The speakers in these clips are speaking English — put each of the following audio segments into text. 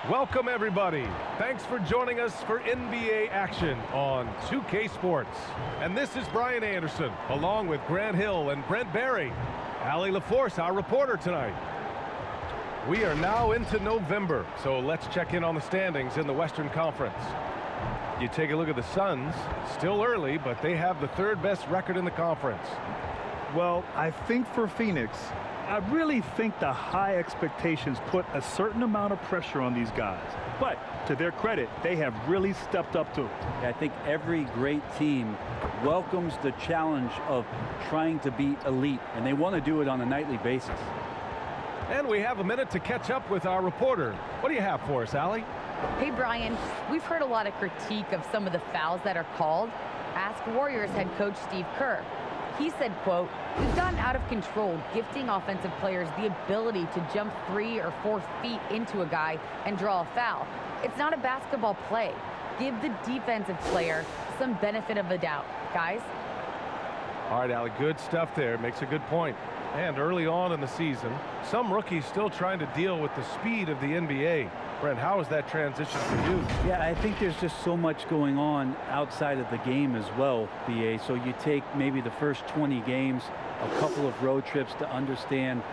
Welcome, everybody. Thanks for joining us for NBA action on 2K Sports. And this is Brian Anderson, along with Grant Hill and Brent Barry. Allie LaForce, our reporter tonight. We are now into November, so let's check in on the standings in the Western Conference. You take a look at the Suns, still early, but they have the third best record in the conference. Well, I think for Phoenix, I really think the high expectations put a certain amount of pressure on these guys. But to their credit, they have really stepped up to it. I think every great team welcomes the challenge of trying to be elite, and they want to do it on a nightly basis. And we have a minute to catch up with our reporter. What do you have for us, Allie? Hey, Brian, we've heard a lot of critique of some of the fouls that are called. Ask Warriors head coach Steve Kerr. He said, quote, "We've gotten out of control, gifting offensive players the ability to jump 3 or 4 feet into a guy and draw a foul. It's not a basketball play. Give the defensive player some benefit of the doubt, guys." All right, Allie, good stuff there. Makes a good point. And early on in the season, some rookies still trying to deal with the speed of the NBA. Brent, how is that transition for you? Yeah, I think there's just so much going on outside of the game as well, BA. So you take maybe the first 20 games, a couple of road trips to understand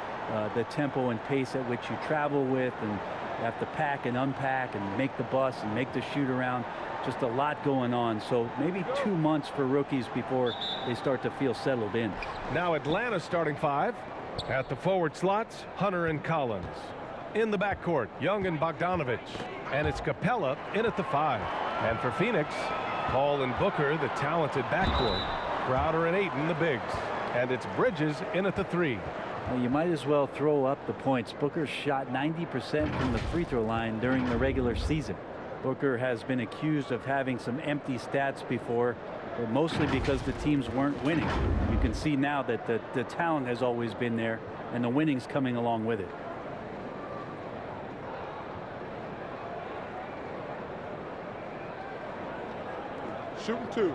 the tempo and pace at which you travel with, and you have to pack and unpack and make the bus and make the shoot around. Just a lot going on. So maybe 2 months for rookies before they start to feel settled in. Now Atlanta starting 5. At the forward slots, Hunter and Collins. In the backcourt, Young and Bogdanovic. And it's Capella in at the 5. And for Phoenix, Paul and Booker, the talented backcourt. Crowder and Ayton, the bigs. And it's Bridges in at the 3. Well, you might as well throw up the points. Booker shot 90% from the free throw line during the regular season. Booker has been accused of having some empty stats before, but mostly because the teams weren't winning. You can see now that the talent has always been there, and the winning's coming along with it. Shooting 2.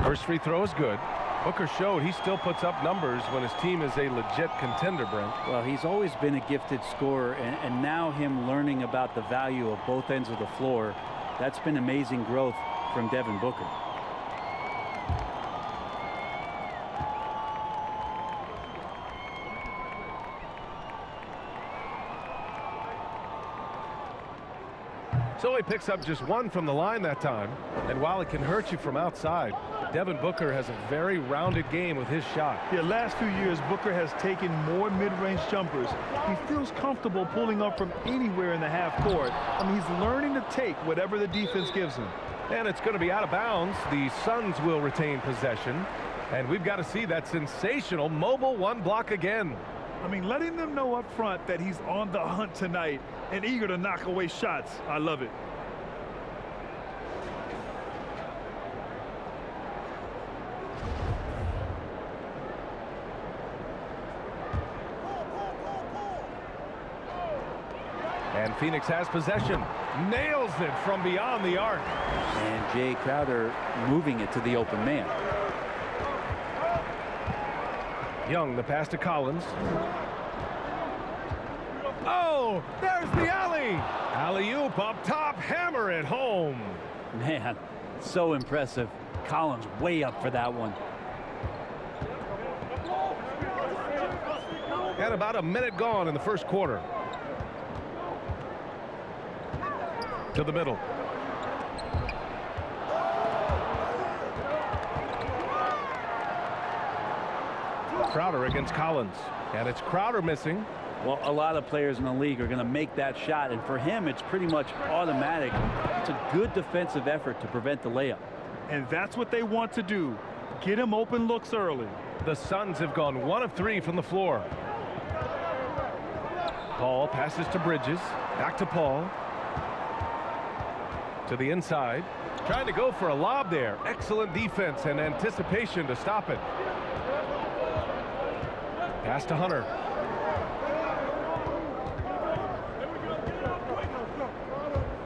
First free throw is good. Booker showed he still puts up numbers when his team is a legit contender, Brent. Well, he's always been a gifted scorer, and now him learning about the value of both ends of the floor, that's been amazing growth from Devin Booker. So he picks up just 1 from the line that time. And while it can hurt you from outside, Devin Booker has a very rounded game with his shot. Yeah, last few years, Booker has taken more mid-range jumpers. He feels comfortable pulling up from anywhere in the half court. I mean, he's learning to take whatever the defense gives him. And it's going to be out of bounds. The Suns will retain possession. And we've got to see that sensational mobile 1 block again. I mean, letting them know up front that he's on the hunt tonight and eager to knock away shots. I love it. And Phoenix has possession. Nails it from beyond the arc. And Jay Crowder moving it to the open man. Young, the pass to Collins. Oh, there's the alley. Alley-oop up top, hammer it home. Man, so impressive. Collins way up for that one. And about a minute gone in the first quarter. To the middle. Crowder against Collins. And it's Crowder missing. Well, a lot of players in the league are going to make that shot, and for him, it's pretty much automatic. It's a good defensive effort to prevent the layup. And that's what they want to do. Get him open looks early. The Suns have gone 1 of 3 from the floor. Paul passes to Bridges. Back to Paul. To the inside. Trying to go for a lob there. Excellent defense and anticipation to stop it. Pass to Hunter.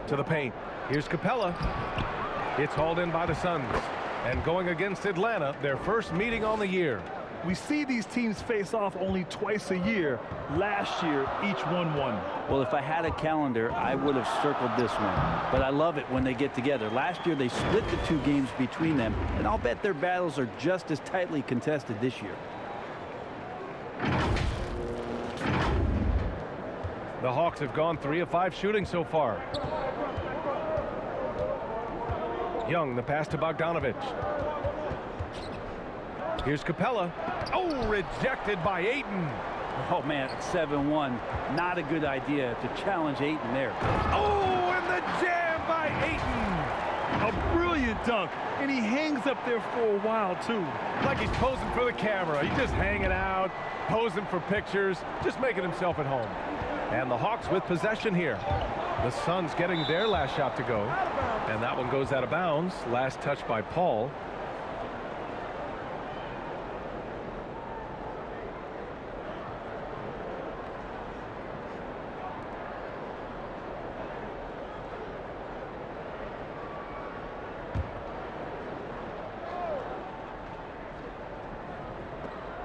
To the paint. Here's Capella. It's hauled in by the Suns. And going against Atlanta, their first meeting on the year. We see these teams face off only twice a year. Last year, each won one. Well, if I had a calendar, I would have circled this one. But I love it when they get together. Last year, they split the 2 games between them, and I'll bet their battles are just as tightly contested this year. The Hawks have gone 3 of 5 shooting so far. Young, the pass to Bogdanovic. Here's Capella. Oh, rejected by Ayton. Oh, man, it's 7-1. Not a good idea to challenge Ayton there. Oh, and the jam by Ayton. A brilliant dunk, and he hangs up there for a while, too. Like he's posing for the camera. He's just hanging out, posing for pictures, just making himself at home. And the Hawks with possession here. The Suns getting their last shot to go. And that one goes out of bounds. Last touch by Paul.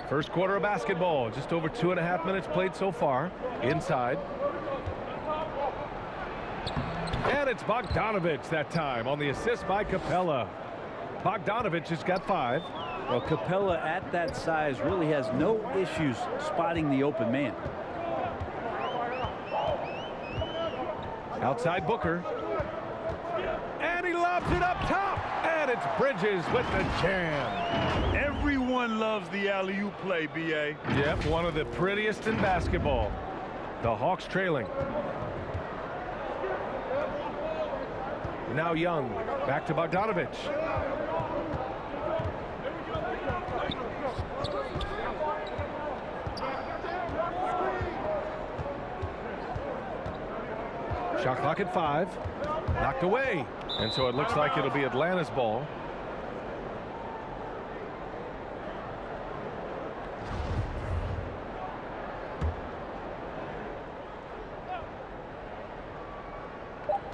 First quarter of basketball, just over 2.5 minutes played so far. Inside. And it's Bogdanovic that time on the assist by Capella. Bogdanovic has got 5. Well, Capella at that size really has no issues spotting the open man. Outside Booker. And he lobs it up top. And it's Bridges with the jam. Everyone loves the alley-oop play, B.A. Yep, one of the prettiest in basketball. The Hawks trailing. Now Young. Back to Bogdanovic. Shot clock at 5. Knocked away. And so it looks like it'll be Atlanta's ball.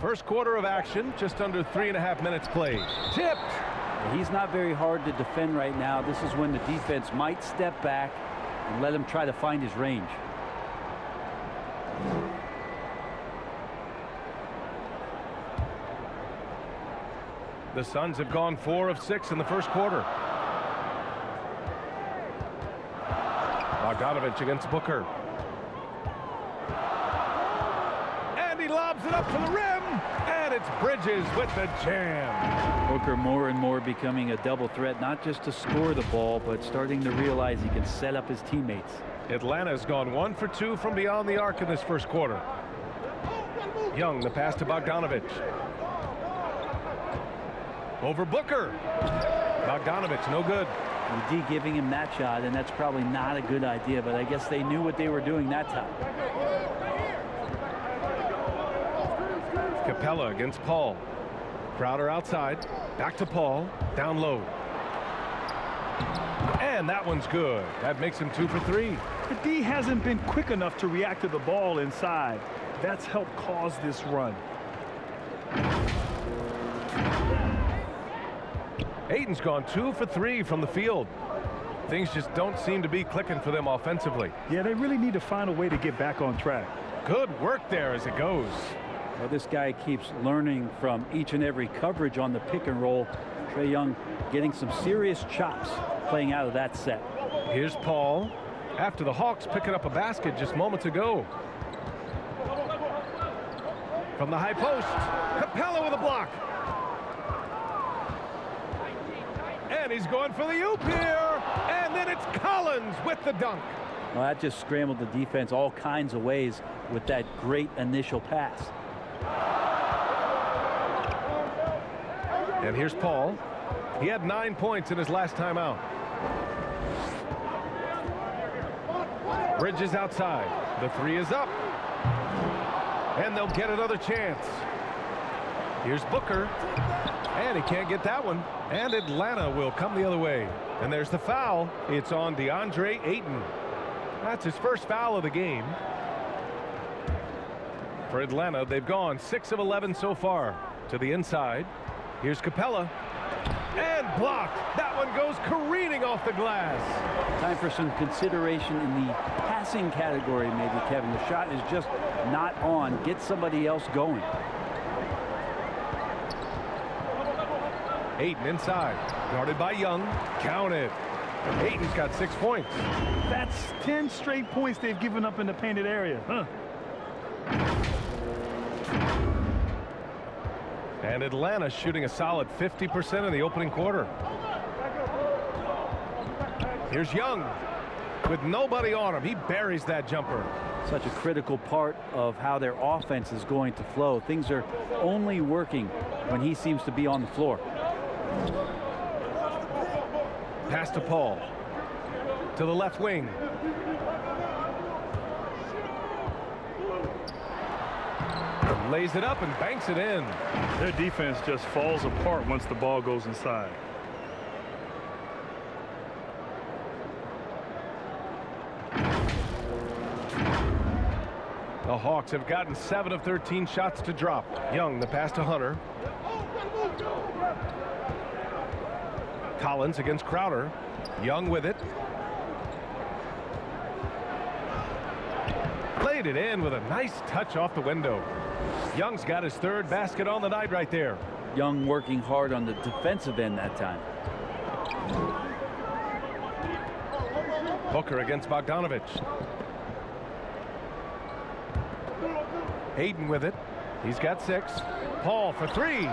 First quarter of action, just under 3.5 minutes played. Tipped. He's not very hard to defend right now. This is when the defense might step back and let him try to find his range. The Suns have gone 4 of 6 in the first quarter. Bogdanovic against Booker. And he lobs it up to the rim. And it's Bridges with the jam. Booker more and more becoming a double threat, not just to score the ball, but starting to realize he can set up his teammates. Atlanta's gone 1 for 2 from beyond the arc in this first quarter. Young, the pass to Bogdanovic. Over Booker. Bogdanovic, no good. D giving him that shot, and that's probably not a good idea, but I guess they knew what they were doing that time. Capella against Paul. Crowder outside. Back to Paul. Down low. And that one's good. That makes him 2 for 3. The D hasn't been quick enough to react to the ball inside. That's helped cause this run. Ayton's gone 2 for 3 from the field. Things just don't seem to be clicking for them offensively. Yeah, they really need to find a way to get back on track. Good work there as it goes. Well, this guy keeps learning from each and every coverage on the pick and roll. Trae Young getting some serious chops playing out of that set. Here's Paul. After the Hawks picking up a basket just moments ago. From the high post. Capella with a block. And he's going for the oop here. And then it's Collins with the dunk. Well, that just scrambled the defense all kinds of ways with that great initial pass. And here's Paul. He had 9 points in his last time out. Bridges outside. The 3 is up. And they'll get another chance. Here's Booker. And he can't get that one. And Atlanta will come the other way. And there's the foul. It's on Deandre Hayden. That's his first foul of the game. For Atlanta, they've gone 6 of 11 so far. To the inside. Here's Capella. And blocked. That one goes careening off the glass. Time for some consideration in the passing category, maybe, Kevin. The shot is just not on. Get somebody else going. Hayden inside. Guarded by Young. Counted. Hayden's got 6 points. That's 10 straight points they've given up in the painted area. And Atlanta shooting a solid 50% in the opening quarter. Here's Young. With nobody on him, he buries that jumper. Such a critical part of how their offense is going to flow. Things are only working when he seems to be on the floor. Pass to Paul. To the left wing. Lays it up and banks it in. Their defense just falls apart once the ball goes inside. The Hawks have gotten 7 of 13 shots to drop. Young, the pass to Hunter. Collins against Crowder. Young with it. Laid it in with a nice touch off the window. Young's got his 3rd basket on the night right there. Young working hard on the defensive end that time. Booker against Bogdanovic. Hayden with it. He's got 6. Paul for 3.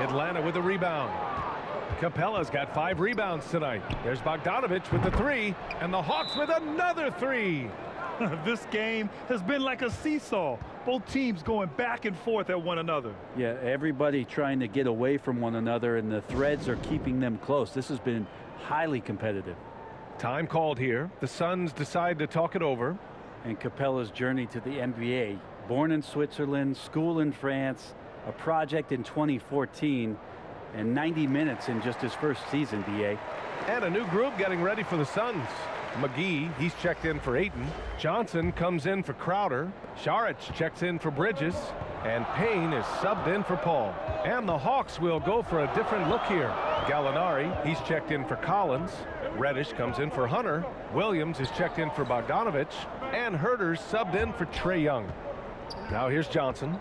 Atlanta with the rebound. Capella's got 5 rebounds tonight. There's Bogdanovic with the 3. And the Hawks with another 3. This game has been like a seesaw. Both teams going back and forth at one another. Yeah, everybody trying to get away from one another, and the threads are keeping them close. This has been highly competitive. Time called here. The Suns decide to talk it over. And Capella's journey to the NBA. Born in Switzerland, school in France, a project in 2014, and 90 minutes in just his first season, B.A. And a new group getting ready for the Suns. McGee, he's checked in for Ayton. Johnson comes in for Crowder. Saric checks in for Bridges. And Payne is subbed in for Paul. And the Hawks will go for a different look here. Gallinari, he's checked in for Collins. Reddish comes in for Hunter. Williams is checked in for Bogdanovic. And Herter's subbed in for Trae Young. Now here's Johnson.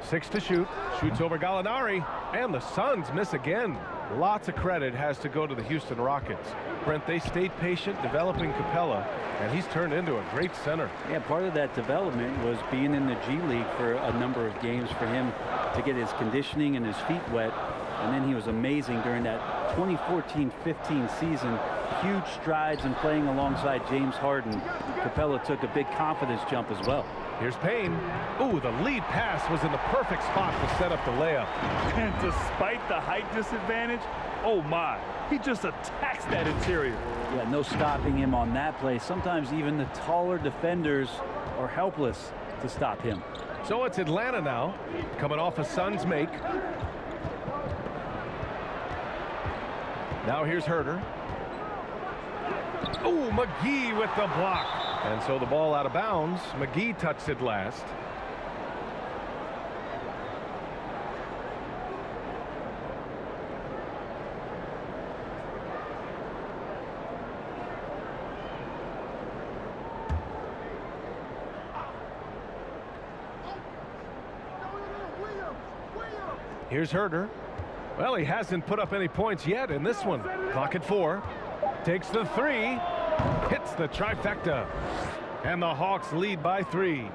6 to shoot. Shoots over Gallinari. And the Suns miss again. Lots of credit has to go to the Houston Rockets. Brent, they stayed patient developing Capella, and he's turned into a great center. Yeah, part of that development was being in the G League for a number of games for him to get his conditioning and his feet wet. And then he was amazing during that 2014-15 season. Huge strides in playing alongside James Harden. Capella took a big confidence jump as well. Here's Payne. Ooh, the lead pass was in the perfect spot to set up the layup. And despite the height disadvantage, oh my, he just attacks that interior. Yeah, no stopping him on that play. Sometimes even the taller defenders are helpless to stop him. So it's Atlanta now, coming off a Suns make. Now here's Herter. Ooh, McGee with the block. And so the ball out of bounds. McGee touched it last. Here's Herter. Well, he hasn't put up any points yet in this one. Clock at 4. Takes the 3. Hits the trifecta. And the Hawks lead by 3.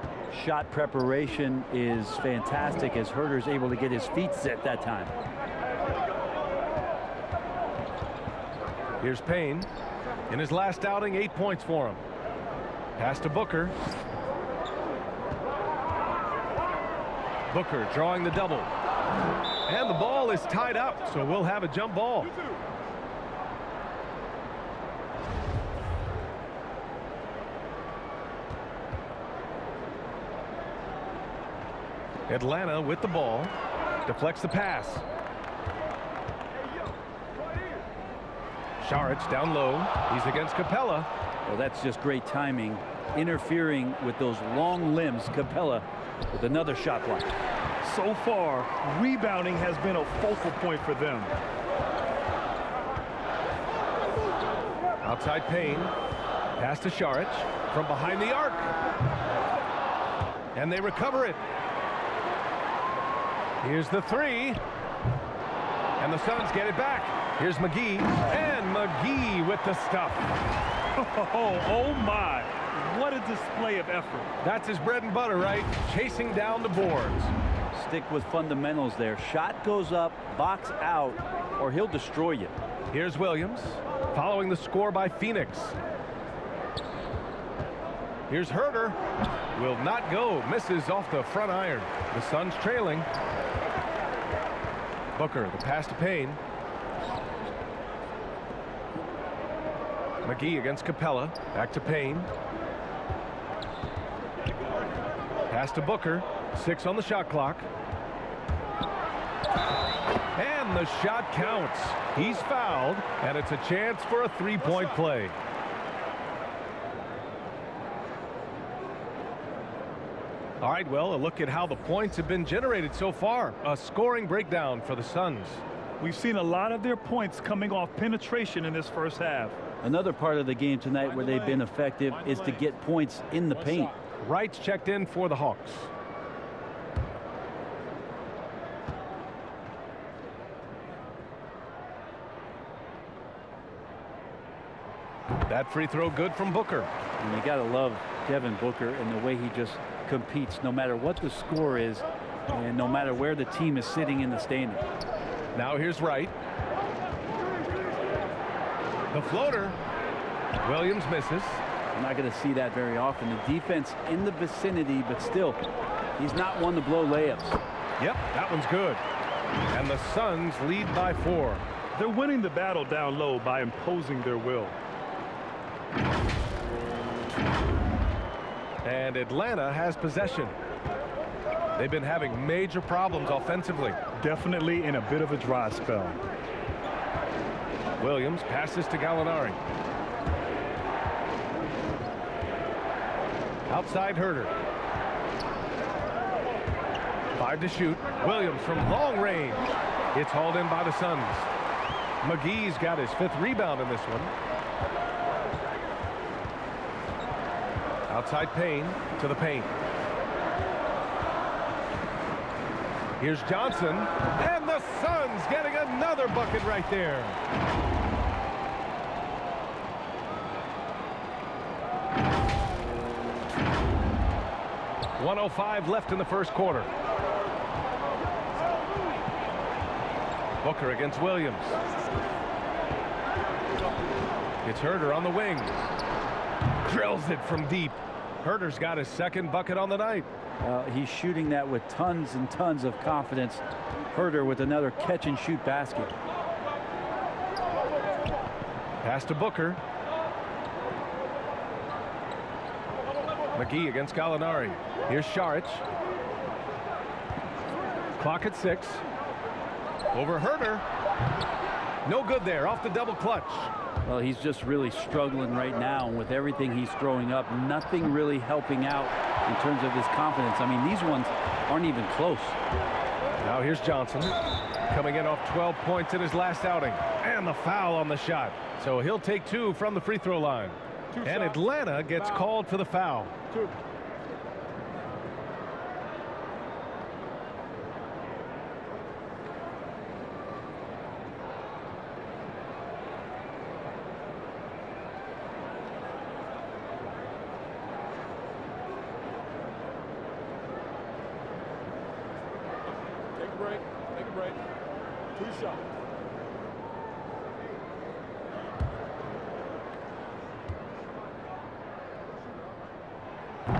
Shot preparation is fantastic as Herter's able to get his feet set that time. Here's Payne. In his last outing, 8 points for him. Pass to Booker. Booker drawing the double. And the ball is tied up, so we'll have a jump ball. Atlanta with the ball. Deflects the pass. Saric down low. He's against Capella. Well, that's just great timing. interfering with those long limbs. Capella with another shot block. So far, rebounding has been a focal point for them. Outside Payne. Pass to Šarić from behind the arc. And they recover it. Here's the three. And the Suns get it back. Here's McGee. And McGee with the stuff. Oh my. What a display of effort. That's his bread and butter, right? Chasing down the boards. Stick with fundamentals there. Shot goes up, box out, or he'll destroy you. Here's Williams, following the score by Phoenix. Here's Herter. Will not go. Misses off the front iron. The Suns trailing. Booker, the pass to Payne. McGee against Capella. Back to Payne. Pass to Booker. 6 on the shot clock. And the shot counts. He's fouled, and it's a chance for a three-point play. All right, well, a look at how the points have been generated so far. A scoring breakdown for the Suns. We've seen a lot of their points coming off penetration in this first half. Another part of the game tonight where they've been effective is to get points in the paint. Wright's checked in for the Hawks. That free throw good from Booker. And you got to love Devin Booker and the way he just competes no matter what the score is and no matter where the team is sitting in the standing. Now here's Wright. The floater. Williams misses. I'm not going to see that very often. The defense in the vicinity, but still, he's not one to blow layups. Yep, that one's good. And the Suns lead by 4. They're winning the battle down low by imposing their will. And Atlanta has possession. They've been having major problems offensively. Definitely in a bit of a dry spell. Williams passes to Gallinari. Outside Herter. 5 to shoot. Williams from long range. It's hauled in by the Suns. McGee's got his 5th rebound in this one. Outside Payne to the paint. Here's Johnson. And the Suns getting another bucket right there. .105 left in the first quarter. Booker against Williams. It's Herter on the wing. Drills it from deep. Herter's got his 2nd bucket on the night. He's shooting that with tons and tons of confidence. Herter with another catch-and-shoot basket. Pass to Booker. McGee against Gallinari. Here's Šarić. Clock at 6. Over Herter. No good there. Off the double clutch. Well, he's just really struggling right now. With everything he's throwing up, nothing really helping out in terms of his confidence. I mean, these ones aren't even close. Now here's Johnson. Coming in off 12 points in his last outing. And the foul on the shot. So he'll take 2 from the free throw line. And Atlanta gets called for the foul. 2. Take a break. Take a break. 2 shots.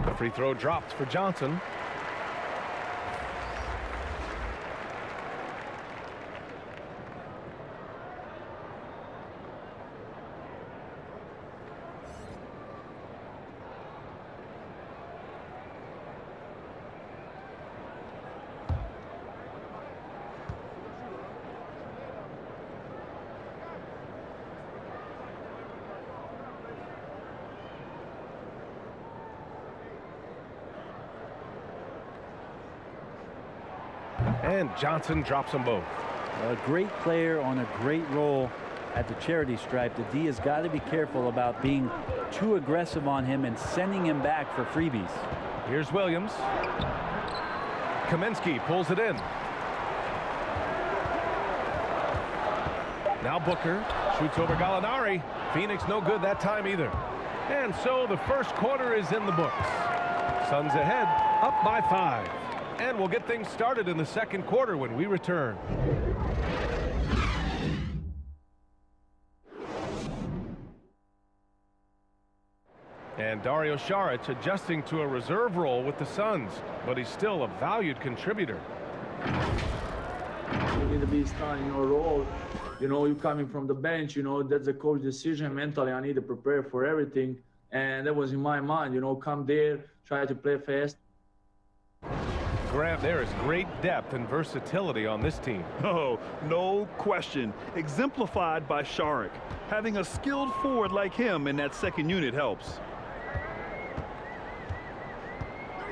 The free throw dropped for Johnson. And Johnson drops them both. A great player on a great role at the charity stripe. The D has got to be careful about being too aggressive on him and sending him back for freebies. Here's Williams. Kaminsky pulls it in. Now Booker shoots over Gallinari. Phoenix no good that time either. And so the first quarter is in the books. Suns ahead, up by 5. And we'll get things started in the second quarter when we return. And Dario Saric adjusting to a reserve role with the Suns, but he's still a valued contributor. You need to be strong in your role. You know, you're coming from the bench, you know, that's a coach decision. Mentally, I need to prepare for everything. And that was in my mind, you know, come there, try to play fast. Grant, there is great depth and versatility on this team. Oh, no question. Exemplified by Saric. Having a skilled forward like him in that second unit helps.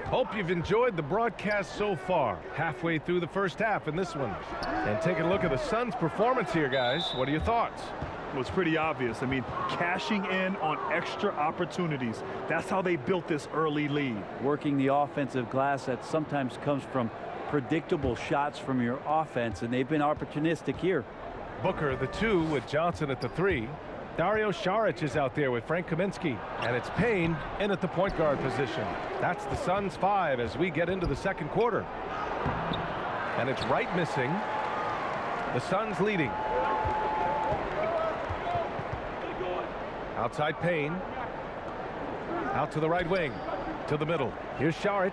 Hope you've enjoyed the broadcast so far. Halfway through the first half in this one. And taking a look at the Suns' performance here, guys. What are your thoughts? Well, it's pretty obvious. I mean, cashing in on extra opportunities. That's how they built this early lead. Working the offensive glass that sometimes comes from predictable shots from your offense, and they've been opportunistic here. Booker, the 2, with Johnson at the 3. Dario Saric is out there with Frank Kaminsky. And it's Payne in at the point guard position. That's the Suns' 5 as we get into the second quarter. And it's Wright missing. The Suns leading. Outside Payne. Out to the right wing. To the middle. Here's Saric.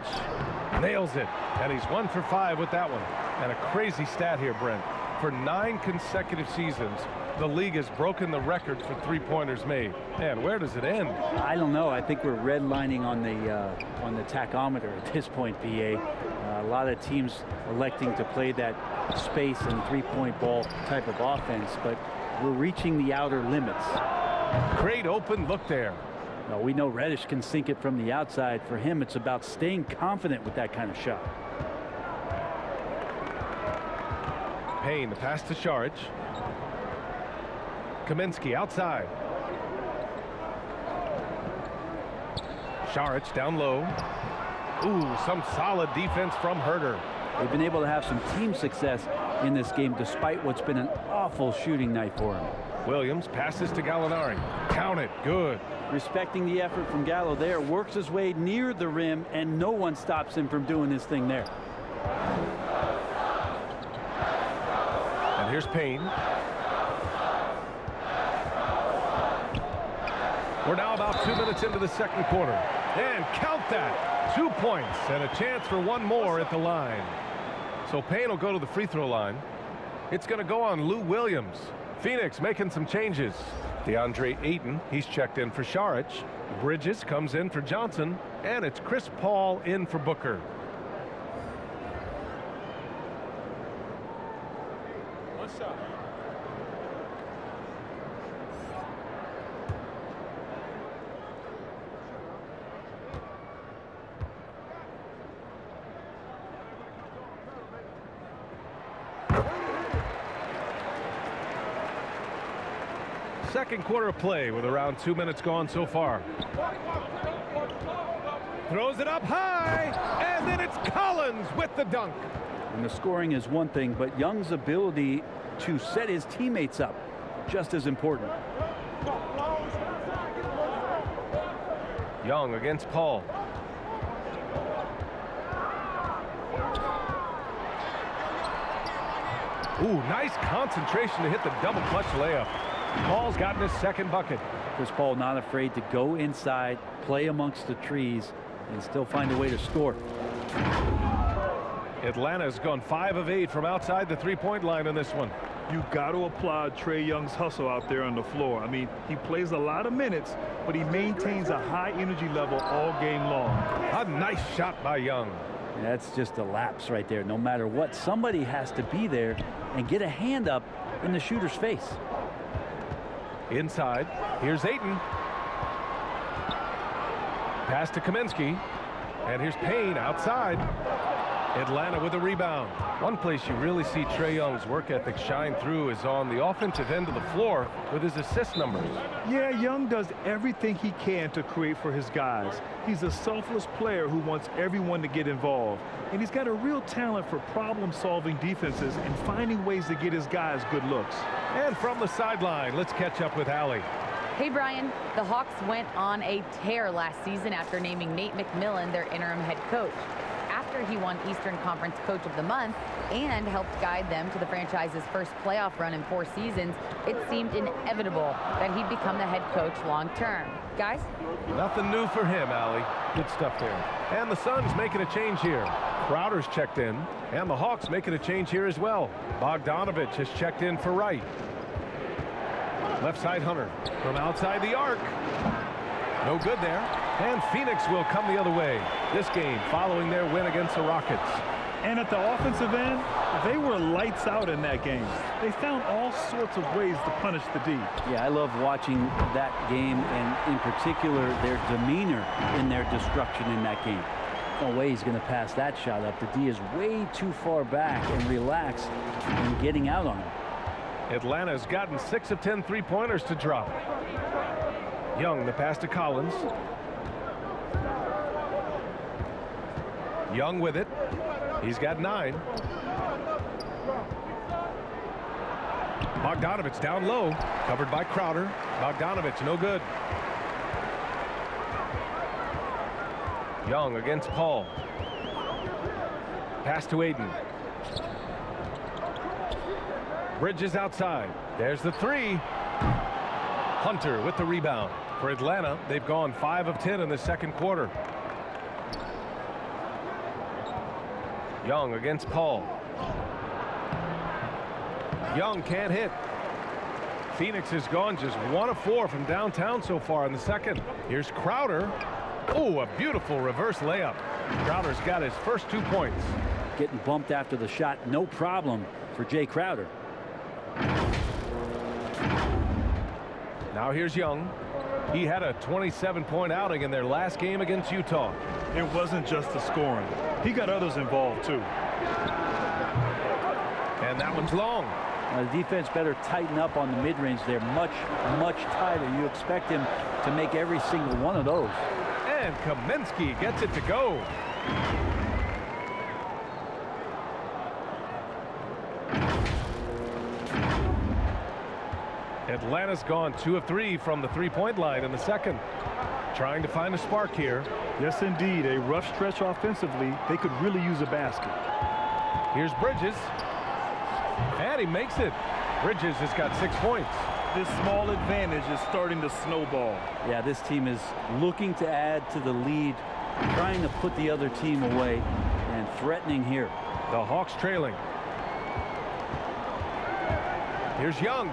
Nails it. And he's 1 for 5 with that one. And a crazy stat here, Brent. For 9 consecutive seasons, the league has broken the record for three-pointers made. And where does it end? I don't know. I think we're redlining on the tachometer at this point, BA. A lot of teams electing to play that space and three-point ball type of offense, but we're reaching the outer limits. Great open look there. Now, we know Reddish can sink it from the outside. For him, it's about staying confident with that kind of shot. Payne, the pass to Saric. Kaminsky outside. Saric down low. Ooh, some solid defense from Herter. They've been able to have some team success in this game despite what's been an awful shooting night for him. Williams passes to Gallinari. Count it. Good. Respecting the effort from Gallo there, works his way near the rim, and no one stops him from doing his thing there. And here's Payne. We're now about 2 minutes into the second quarter. And count that. 2 points and a chance for one more at the line. So Payne will go to the free throw line. It's going to go on Lou Williams. Phoenix making some changes. Deandre Hayden, he's checked in for Saric. Bridges comes in for Johnson. And it's Chris Paul in for Booker. One shot. Second quarter of play with around 2 minutes gone so far. Throws it up high, and then it's Collins with the dunk. And the scoring is one thing, but Young's ability to set his teammates up just as important. Young against Paul. Ooh, nice concentration to hit the double clutch layup. Paul's gotten his second bucket. Chris Paul not afraid to go inside, play amongst the trees, and still find a way to score. Atlanta's gone 5 of 8 from outside the three-point line in this one. You got to applaud Trae Young's hustle out there on the floor. I mean, he plays a lot of minutes, but he maintains a high energy level all game long. A nice shot by Young. That's just a lapse right there. No matter what, somebody has to be there and get a hand up in the shooter's face. Inside, here's Ayton. Pass to Kaminsky. And here's Payne outside. Atlanta with a rebound. One place you really see Trae Young's work ethic shine through is on the offensive end of the floor with his assist numbers. Yeah, Young does everything he can to create for his guys. He's a selfless player who wants everyone to get involved. And he's got a real talent for problem-solving defenses and finding ways to get his guys good looks. And from the sideline, let's catch up with Allie. Hey, Brian. The Hawks went on a tear last season after naming Nate McMillan their interim head coach. After he won Eastern Conference Coach of the Month and helped guide them to the franchise's first playoff run in 4 seasons, it seemed inevitable that he'd become the head coach long term. Guys? Nothing new for him, Allie. Good stuff there. And the Suns making a change here. Crowder's checked in, and the Hawks making a change here as well. Bogdanovic has checked in for Wright. Left side Hunter from outside the arc. No good there. And Phoenix will come the other way. This game following their win against the Rockets. And at the offensive end, they were lights out in that game. They found all sorts of ways to punish the D. Yeah, I love watching that game, and in particular their demeanor in their destruction in that game. No way he's going to pass that shot up. The D is way too far back and relaxed and getting out on him. Atlanta's gotten 6 of 10 3-pointers to drop. Young, the pass to Collins. Young with it. He's got 9. Bogdanovic down low. Covered by Crowder. Bogdanovic, no good. Young against Paul. Pass to Hayden. Bridges outside. There's the 3. Hunter with the rebound. For Atlanta, they've gone 5 of 10 in the second quarter. Young against Paul. Young can't hit. Phoenix has gone just 1 of 4 from downtown so far in the second. Here's Crowder. Oh, a beautiful reverse layup. Crowder's got his first 2 points. Getting bumped after the shot, no problem for Jay Crowder. Now here's Young. He had a 27-point outing in their last game against Utah. It wasn't just the scoring. He got others involved, too. And that one's long. The defense better tighten up on the mid-range. They're much, much tighter. You expect him to make every single one of those. And Kaminsky gets it to go. Atlanta's gone 2 of 3 from the 3-point line in the second. Trying to find a spark here. Yes, indeed. A rough stretch offensively. They could really use a basket. Here's Bridges. And he makes it. Bridges has got 6 points. This small advantage is starting to snowball. Yeah, this team is looking to add to the lead, trying to put the other team away, and threatening here. The Hawks trailing. Here's Young.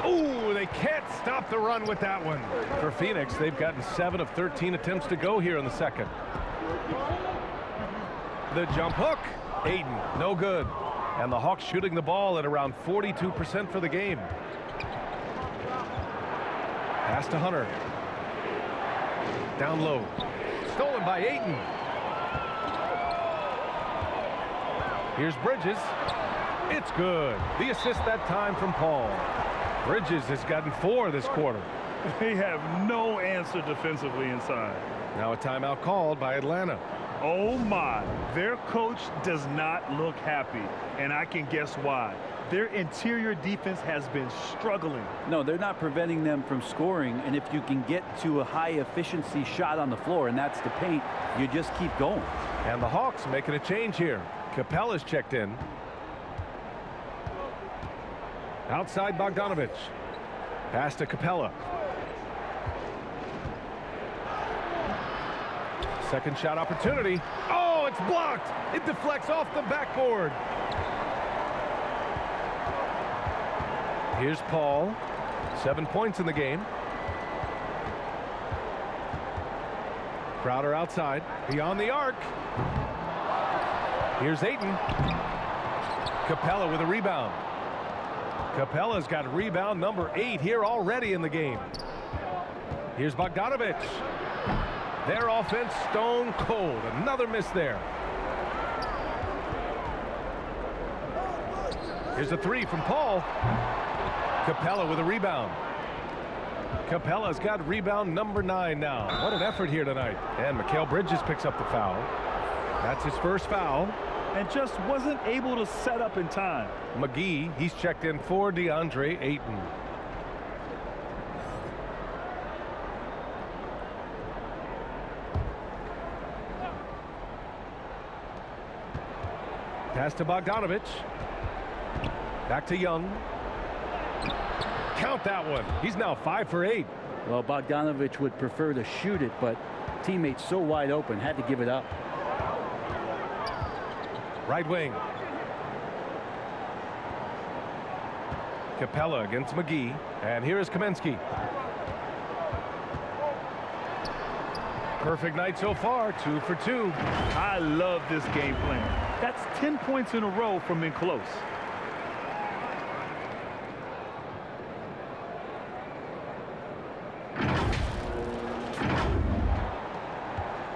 Ooh, they can't stop the run with that one. For Phoenix, they've gotten 7 of 13 attempts to go here in the second. The jump hook. Hayden, no good. And the Hawks shooting the ball at around 42% for the game. Pass to Hunter. Down low. Stolen by Ayton. Here's Bridges. It's good. The assist that time from Paul. Bridges has gotten 4 this quarter. They have no answer defensively inside. Now a timeout called by Atlanta. Oh my, their coach does not look happy, and I can guess why. Their interior defense has been struggling. No, they're not preventing them from scoring, and if you can get to a high efficiency shot on the floor, and that's the paint, you just keep going. And the Hawks making a change here. Capella's checked in. Outside Bogdanovic. Pass to Capella. Second shot opportunity. Oh, it's blocked. It deflects off the backboard. Here's Paul. 7 points in the game. Crowder outside. Beyond the arc. Here's Ayton. Capella with a rebound. Capella's got rebound number 8 here already in the game. Here's Bogdanovic. Their offense stone cold. Another miss there. Here's a three from Paul. Capella with a rebound. Capella's got rebound number 9 now. What an effort here tonight. And Mikal Bridges picks up the foul. That's his first foul. And just wasn't able to set up in time. McGee, he's checked in for Deandre Hayden. Pass to Bogdanovic. Back to Young. Count that one. He's now 5 for 8. Well, Bogdanovic would prefer to shoot it, but teammates so wide open, had to give it up. Right wing. Capella against McGee. And here is Kaminsky. Perfect night so far, 2 for 2. I love this game plan. That's 10 points in a row from in close.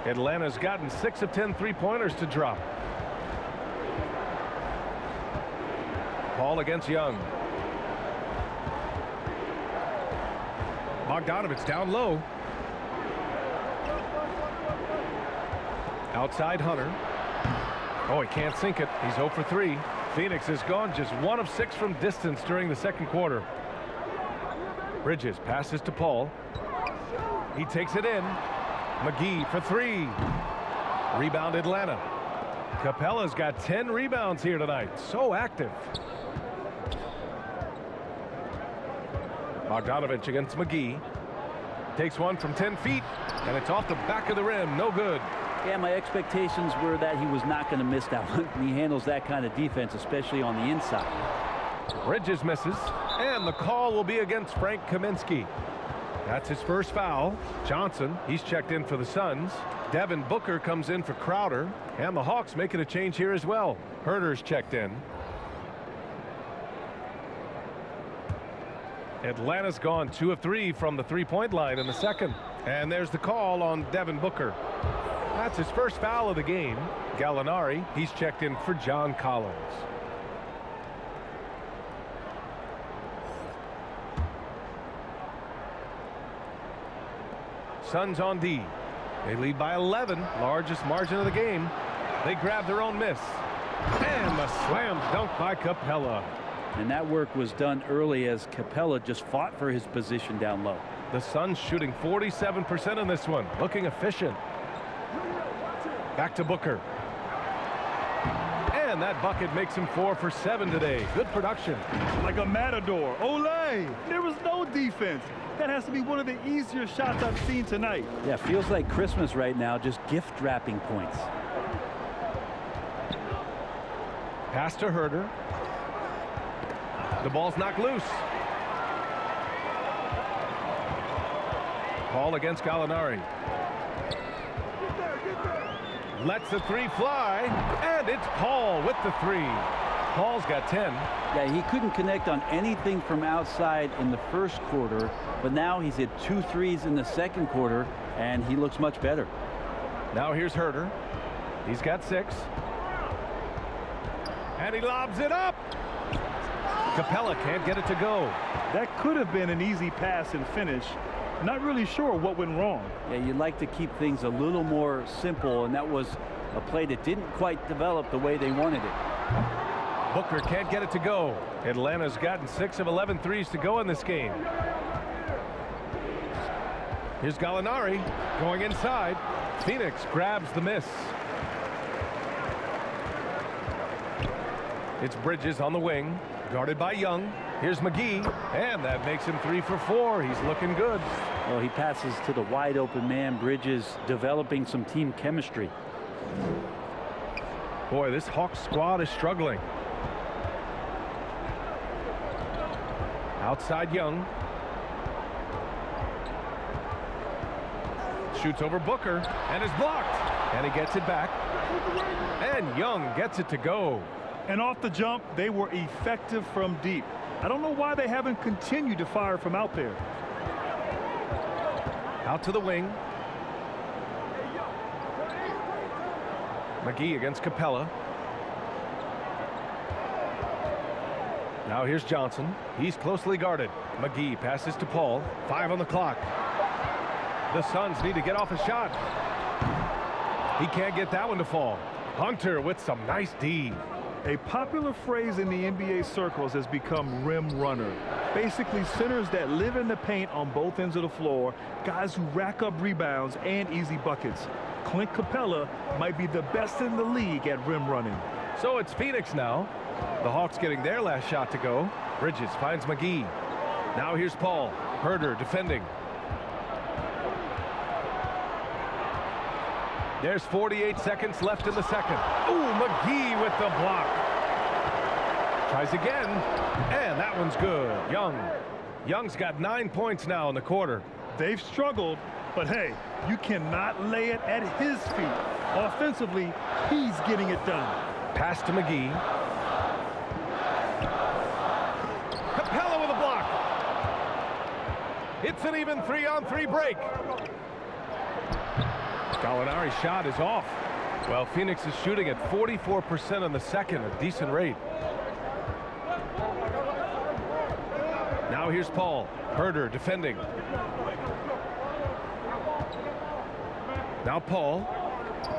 Atlanta's gotten 6 of 10 three-pointers to drop. Paul against Young. Bogdanovic's down low. Outside Hunter. Oh, he can't sink it. He's 0 for 3. Phoenix has gone just 1 of 6 from distance during the second quarter. Bridges passes to Paul. He takes it in. McGee for 3. Rebound Atlanta. Capella's got 10 rebounds here tonight. So active. Bogdanovic against McGee. Takes one from 10 feet, and it's off the back of the rim. No good. Yeah, my expectations were that he was not going to miss that one. He handles that kind of defense, especially on the inside. Bridges misses, and the call will be against Frank Kaminsky. That's his first foul. Johnson, he's checked in for the Suns. Devin Booker comes in for Crowder, and the Hawks making a change here as well. Herter's checked in. Atlanta's gone 2 of 3 from the three-point line in the second. And there's the call on Devin Booker. That's his first foul of the game. Gallinari, he's checked in for John Collins. Suns on D. They lead by 11, largest margin of the game. They grab their own miss. And the slam dunk by Capella. And that work was done early as Capella just fought for his position down low. The Suns shooting 47% in this one, looking efficient. Back to Booker. And that bucket makes him 4 for 7 today. Good production. Like a matador. Olay! There was no defense. That has to be one of the easier shots I've seen tonight. Yeah, feels like Christmas right now, just gift wrapping points. Pass to Herter. The ball's knocked loose. Paul against Gallinari. Lets the 3 fly, and it's Paul with the 3. Paul's got 10. Yeah, he couldn't connect on anything from outside in the first quarter, but now he's hit 2 threes in the second quarter, and he looks much better. Now here's Herter. He's got 6. And he lobs it up. Capella can't get it to go. That could have been an easy pass and finish. Not really sure what went wrong. Yeah, you'd like to keep things a little more simple, and that was a play that didn't quite develop the way they wanted it. Booker can't get it to go. Atlanta's gotten 6 of 11 threes to go in this game. Here's Gallinari going inside. Phoenix grabs the miss. It's Bridges on the wing, guarded by Young. Here's McGee, and that makes him 3 for 4. He's looking good. Well, he passes to the wide open man. Bridges developing some team chemistry. Boy, this Hawks squad is struggling. Outside Young. Shoots over Booker and is blocked. And he gets it back. And Young gets it to go. And off the jump, they were effective from deep. I don't know why they haven't continued to fire from out there. Out to the wing. McGee against Capella. Now here's Johnson. He's closely guarded. McGee passes to Paul. 5 on the clock. The Suns need to get off a shot. He can't get that one to fall. Hunter with some nice D. A popular phrase in the NBA circles has become rim runner. Basically, centers that live in the paint on both ends of the floor, guys who rack up rebounds and easy buckets. Clint Capella might be the best in the league at rim running. So it's Phoenix now. The Hawks getting their last shot to go. Bridges finds McGee. Now here's Paul. Herder defending. There's 48 seconds left in the second. Ooh, McGee with the block. Tries again, and that one's good. Young's got 9 points now in the quarter. They've struggled, but hey, you cannot lay it at his feet. Offensively, he's getting it done. Pass to McGee. Capella with a block. It's an even 3-on-3 break. Gallinari's shot is off. Well, Phoenix is shooting at 44% in the second, a decent rate. Now here's Paul. Herder defending. Now Paul.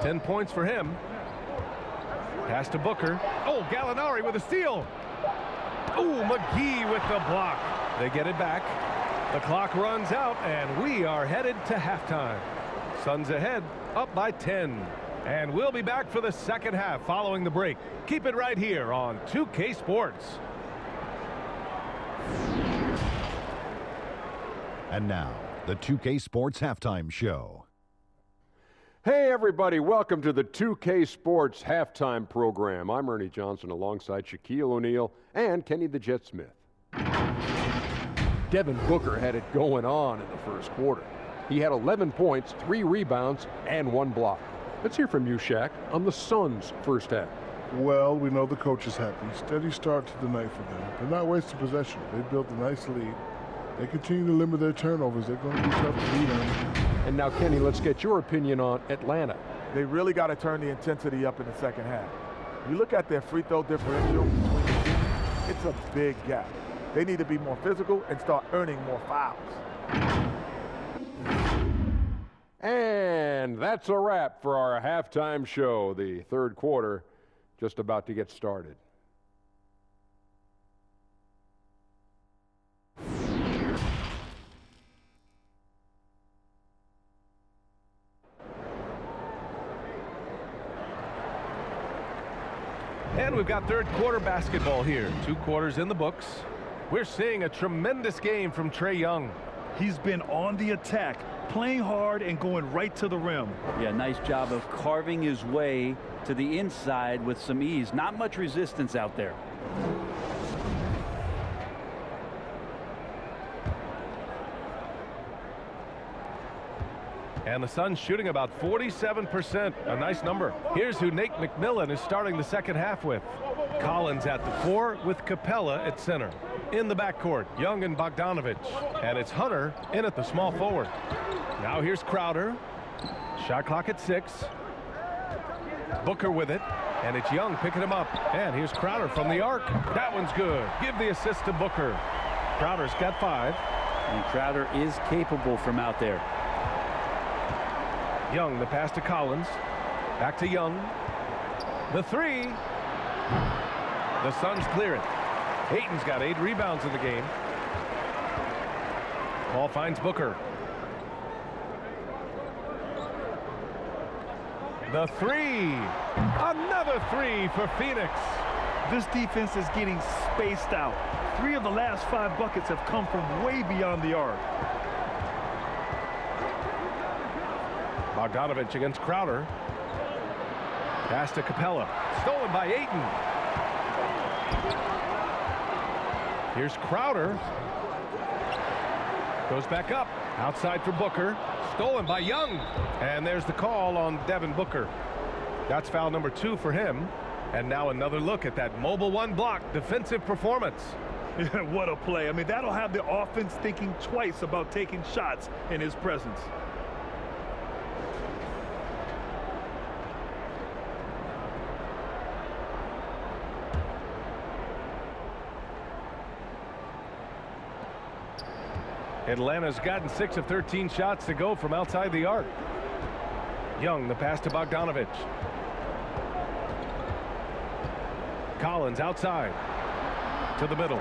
10 points for him. Pass to Booker. Oh, Gallinari with a steal. Oh, McGee with the block. They get it back. The clock runs out, and we are headed to halftime. Suns ahead, up by 10. And we'll be back for the second half following the break. Keep it right here on 2K Sports. And now, the 2K Sports Halftime Show. Hey, everybody. Welcome to the 2K Sports Halftime Program. I'm Ernie Johnson alongside Shaquille O'Neal and Kenny the Jet Smith. Devin Booker had it going on in the first quarter. He had 11 points, 3 rebounds, and 1 block. Let's hear from you, Shaq, on the Suns' first half. Well, we know the coach is happy. Steady start to the night for them. They're not wasting possession. They built a nice lead. They continue to limit their turnovers. They're going to be tough to beat on. And now, Kenny, let's get your opinion on Atlanta. They really got to turn the intensity up in the second half. You look at their free throw differential between the teams, it's a big gap. They need to be more physical and start earning more fouls. And that's a wrap for our halftime show. The third quarter just about to get started. And we've got third quarter basketball here. 2 quarters in the books. We're seeing a tremendous game from Trae Young. He's been on the attack, playing hard and going right to the rim. Yeah, nice job of carving his way to the inside with some ease. Not much resistance out there. And the Suns shooting about 47%, a nice number. Here's who Nate McMillan is starting the second half with. Collins at the 4 with Capella at center. In the backcourt, Young and Bogdanovic. And it's Hunter in at the small forward. Now here's Crowder. Shot clock at 6. Booker with it. And it's Young picking him up. And here's Crowder from the arc. That one's good. Give the assist to Booker. Crowder's got 5. And Crowder is capable from out there. Young, the pass to Collins. Back to Young. The 3. The Suns clear it. Hayden's got 8 rebounds in the game. Ball finds Booker. The 3. Another 3 for Phoenix. This defense is getting spaced out. 3 of the last 5 buckets have come from way beyond the arc. Bogdanovic against Crowder. Pass to Capella. Stolen by Ayton. Here's Crowder. Goes back up. Outside for Booker. Stolen by Young. And there's the call on Devin Booker. That's foul number 2 for him. And now another look at that mobile 1 block defensive performance. What a play. I mean, that'll have the offense thinking twice about taking shots in his presence. Atlanta's gotten 6 of 13 shots to go from outside the arc. Young, the pass to Bogdanovic. Collins outside to the middle.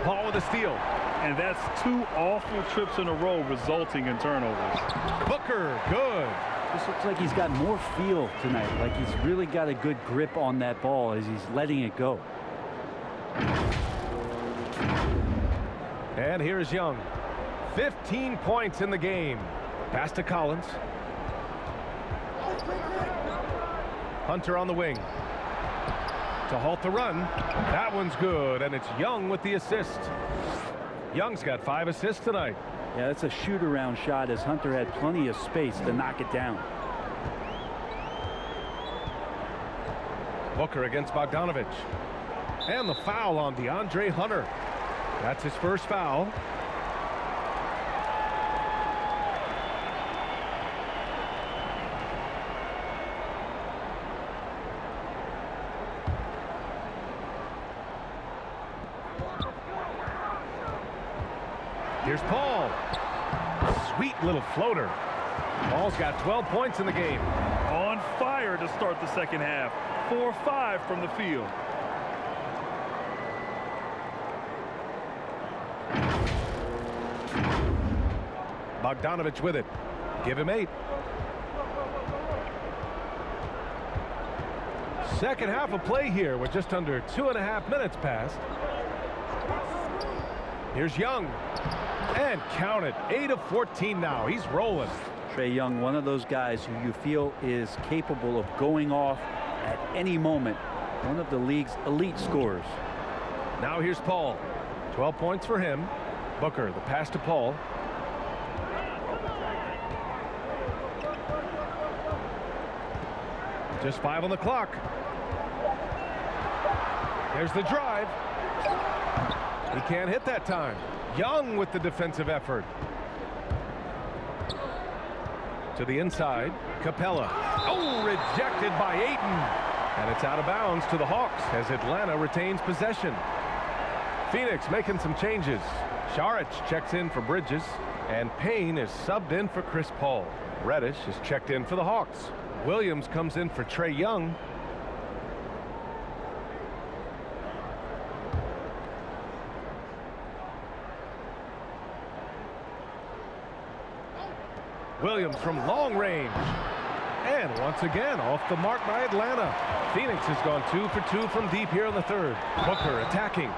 Paul with a steal. And that's 2 awful trips in a row resulting in turnovers. Booker, good. This looks like he's got more feel tonight, like he's really got a good grip on that ball as he's letting it go. And here's Young. 15 points in the game. Pass to Collins. Hunter on the wing. To halt the run. That one's good, and it's Young with the assist. Young's got 5 assists tonight. Yeah, that's a shoot-around shot as Hunter had plenty of space to knock it down. Booker against Bogdanovic. And the foul on Deandre Hunter. That's his first foul. Here's Paul. Sweet little floater. Paul's got 12 points in the game. On fire to start the second half. 4-5 from the field. Bogdanovic with it. Give him 8. Second half of play here with just under 2.5 minutes passed. Here's Young. And count it. 8 of 14 now. He's rolling. Trae Young, one of those guys who you feel is capable of going off at any moment. One of the league's elite scorers. Now here's Paul. 12 points for him. Booker, the pass to Paul. Just 5 on the clock. There's the drive. He can't hit that time. Young with the defensive effort. To the inside. Capella. Oh, rejected by Ayton. And it's out of bounds to the Hawks as Atlanta retains possession. Phoenix making some changes. Saric checks in for Bridges. And Payne is subbed in for Chris Paul. Reddish is checked in for the Hawks. Williams comes in for Trae Young. Williams from long range. And once again off the mark by Atlanta. Phoenix has gone 2 for 2 from deep here in the third. Booker attacking.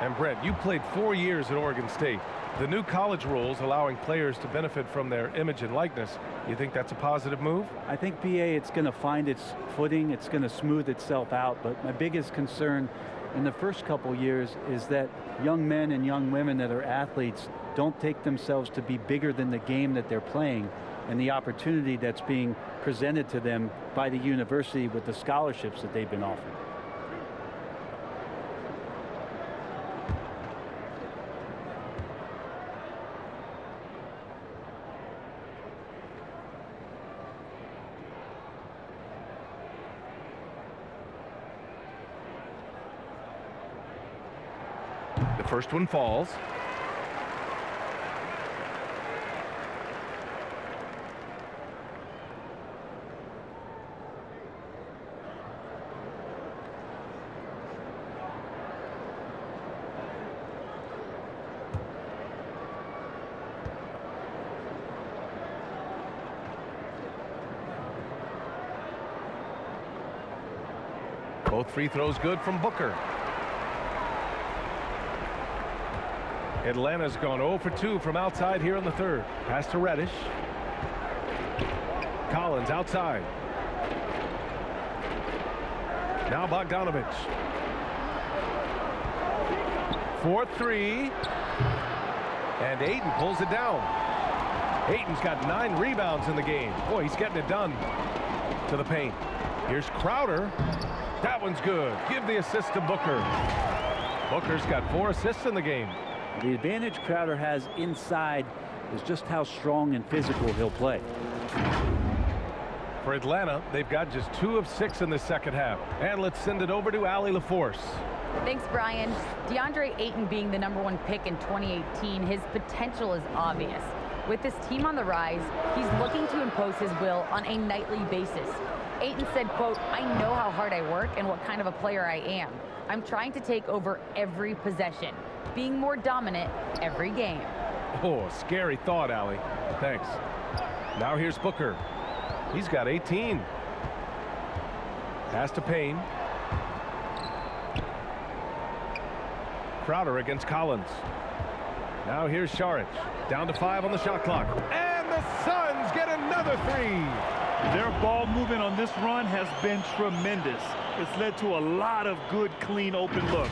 And Brent, you played 4 years at Oregon State. The new college rules allowing players to benefit from their image and likeness. You think that's a positive move? I think, BA, it's going to find its footing. It's going to smooth itself out. But my biggest concern in the first couple years is that young men and young women that are athletes don't take themselves to be bigger than the game that they're playing and the opportunity that's being presented to them by the university with the scholarships that they've been offered. The first one falls. Both free throws good from Booker. Atlanta's gone 0 for 2 from outside here in the third. Pass to Reddish. Collins outside. Now Bogdanovic. 4-3. And Ayton pulls it down. Ayton's got 9 rebounds in the game. Boy, he's getting it done. To the paint. Here's Crowder. That one's good. Give the assist to Booker. Booker's got 4 assists in the game. The advantage Crowder has inside is just how strong and physical he'll play. For Atlanta, they've got just 2 of 6 in the second half. And let's send it over to Allie LaForce. Thanks, Brian. Deandre Hayden being the #1 pick in 2018, his potential is obvious. With his team on the rise, he's looking to impose his will on a nightly basis. Hayden said, quote, "I know how hard I work and what kind of a player I am. I'm trying to take over every possession, being more dominant every game." Oh, scary thought, Allie. Thanks. Now here's Booker. He's got 18. Pass to Payne. Crowder against Collins. Now here's Saric. Down to 5 on the shot clock. And the Suns get another 3. Their ball movement on this run has been tremendous. It's led to a lot of good, clean, open looks.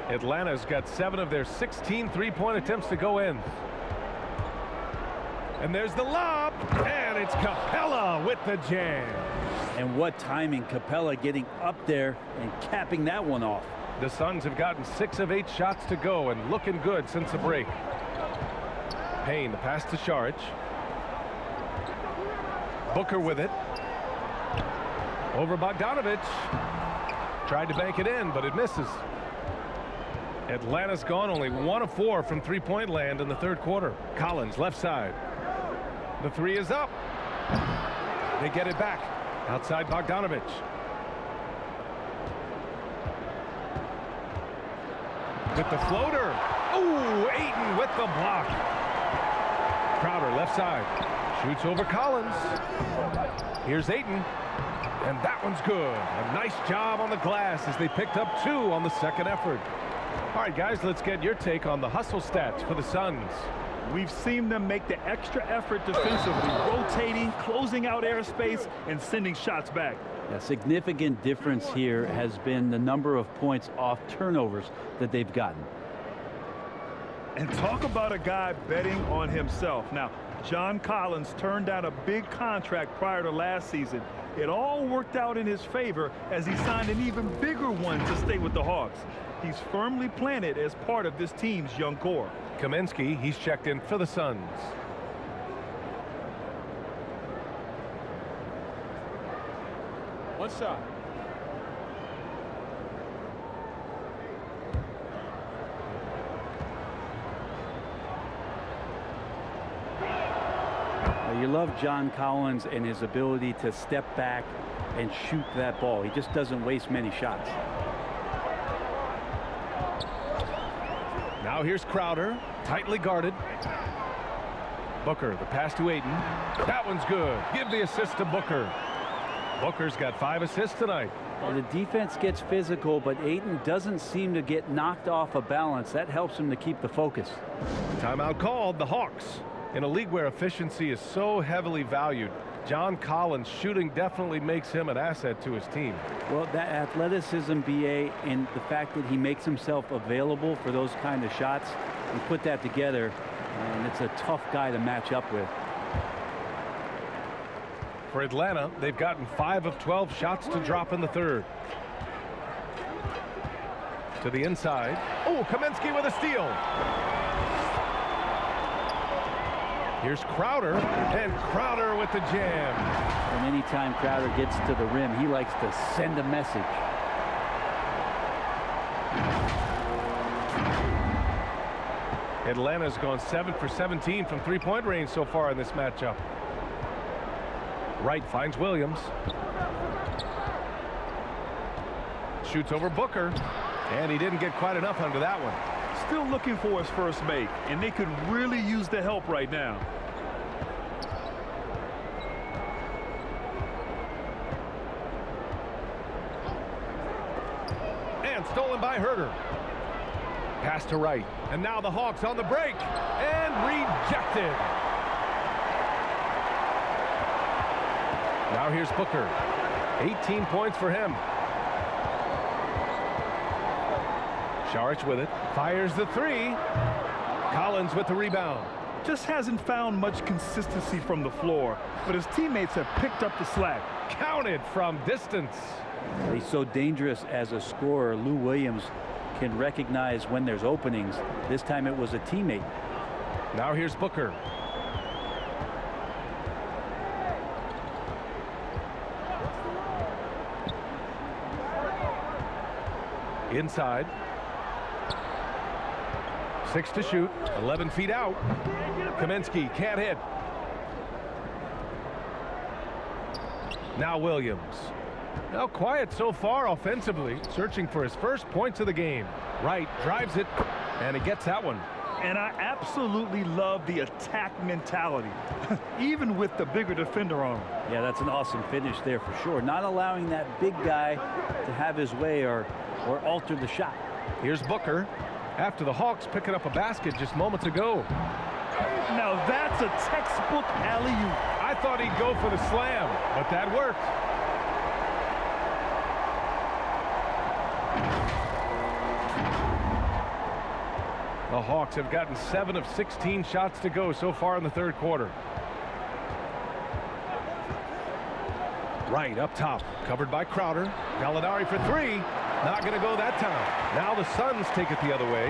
Atlanta's got 7 of their 16 three-point attempts to go in. And there's the lob, and it's Capella with the jam. And what timing, Capella getting up there and capping that one off. The Suns have gotten 6 of 8 shots to go and looking good since the break. Payne, the pass to Saric. Booker with it. Over Bogdanovic. Tried to bank it in, but it misses. Atlanta's gone only 1 of 4 from three-point land in the third quarter. Collins, left side. The 3 is up. They get it back. Outside Bogdanovic. With the floater. Ooh, Ayton with the block. Crowder, left side. Shoots over Collins. Here's Ayton. And that one's good. A nice job on the glass as they picked up 2 on the second effort. All right, guys, let's get your take on the hustle stats for the Suns. We've seen them make the extra effort defensively, rotating, closing out airspace, and sending shots back. A significant difference here has been the number of points off turnovers that they've gotten. And talk about a guy betting on himself. Now, John Collins turned down a big contract prior to last season. It all worked out in his favor as he signed an even bigger one to stay with the Hawks. He's firmly planted as part of this team's young core. Kaminsky, he's checked in for the Suns. One shot. You love John Collins and his ability to step back and shoot that ball. He just doesn't waste many shots. Now here's Crowder, tightly guarded. Booker, the pass to Ayton. That one's good. Give the assist to Booker. Booker's got 5 assists tonight. Well, the defense gets physical, but Ayton doesn't seem to get knocked off a balance. That helps him to keep the focus. Timeout called, the Hawks. In a league where efficiency is so heavily valued, John Collins' shooting definitely makes him an asset to his team. Well, that athleticism, BA, and the fact that he makes himself available for those kind of shots, you put that together, and it's a tough guy to match up with. For Atlanta, they've gotten 5 of 12 shots to drop in the third. To the inside. Oh, Kaminsky with a steal. Here's Crowder, and Crowder with the jam. And anytime Crowder gets to the rim, he likes to send a message. Atlanta's gone 7 for 17 from three-point range so far in this matchup. Wright finds Williams. Shoots over Booker, and he didn't get quite enough under that one. Still looking for his first make, and they could really use the help right now. And stolen by Herter. Pass to Wright, and now the Hawks on the break, and rejected. Now here's Booker. 18 points for him. Saric with it, fires the 3. Collins with the rebound. Just hasn't found much consistency from the floor, but his teammates have picked up the slack. Counted from distance. He's so dangerous as a scorer. Lou Williams can recognize when there's openings. This time it was a teammate. Now here's Booker. Inside. 6 to shoot. 11 feet out. Kaminsky can't hit. Now Williams. Now quiet so far offensively. Searching for his first points of the game. Wright drives it, and he gets that one. And I absolutely love the attack mentality, even with the bigger defender on him. Yeah, that's an awesome finish there for sure. Not allowing that big guy to have his way or alter the shot. Here's Booker after the Hawks picking up a basket just moments ago. Now that's a textbook alley-oop. I thought he'd go for the slam, but that worked. The Hawks have gotten 7 of 16 shots to go so far in the third quarter. Wright up top, covered by Crowder. Gallinari for 3. Not going to go that time. Now the Suns take it the other way.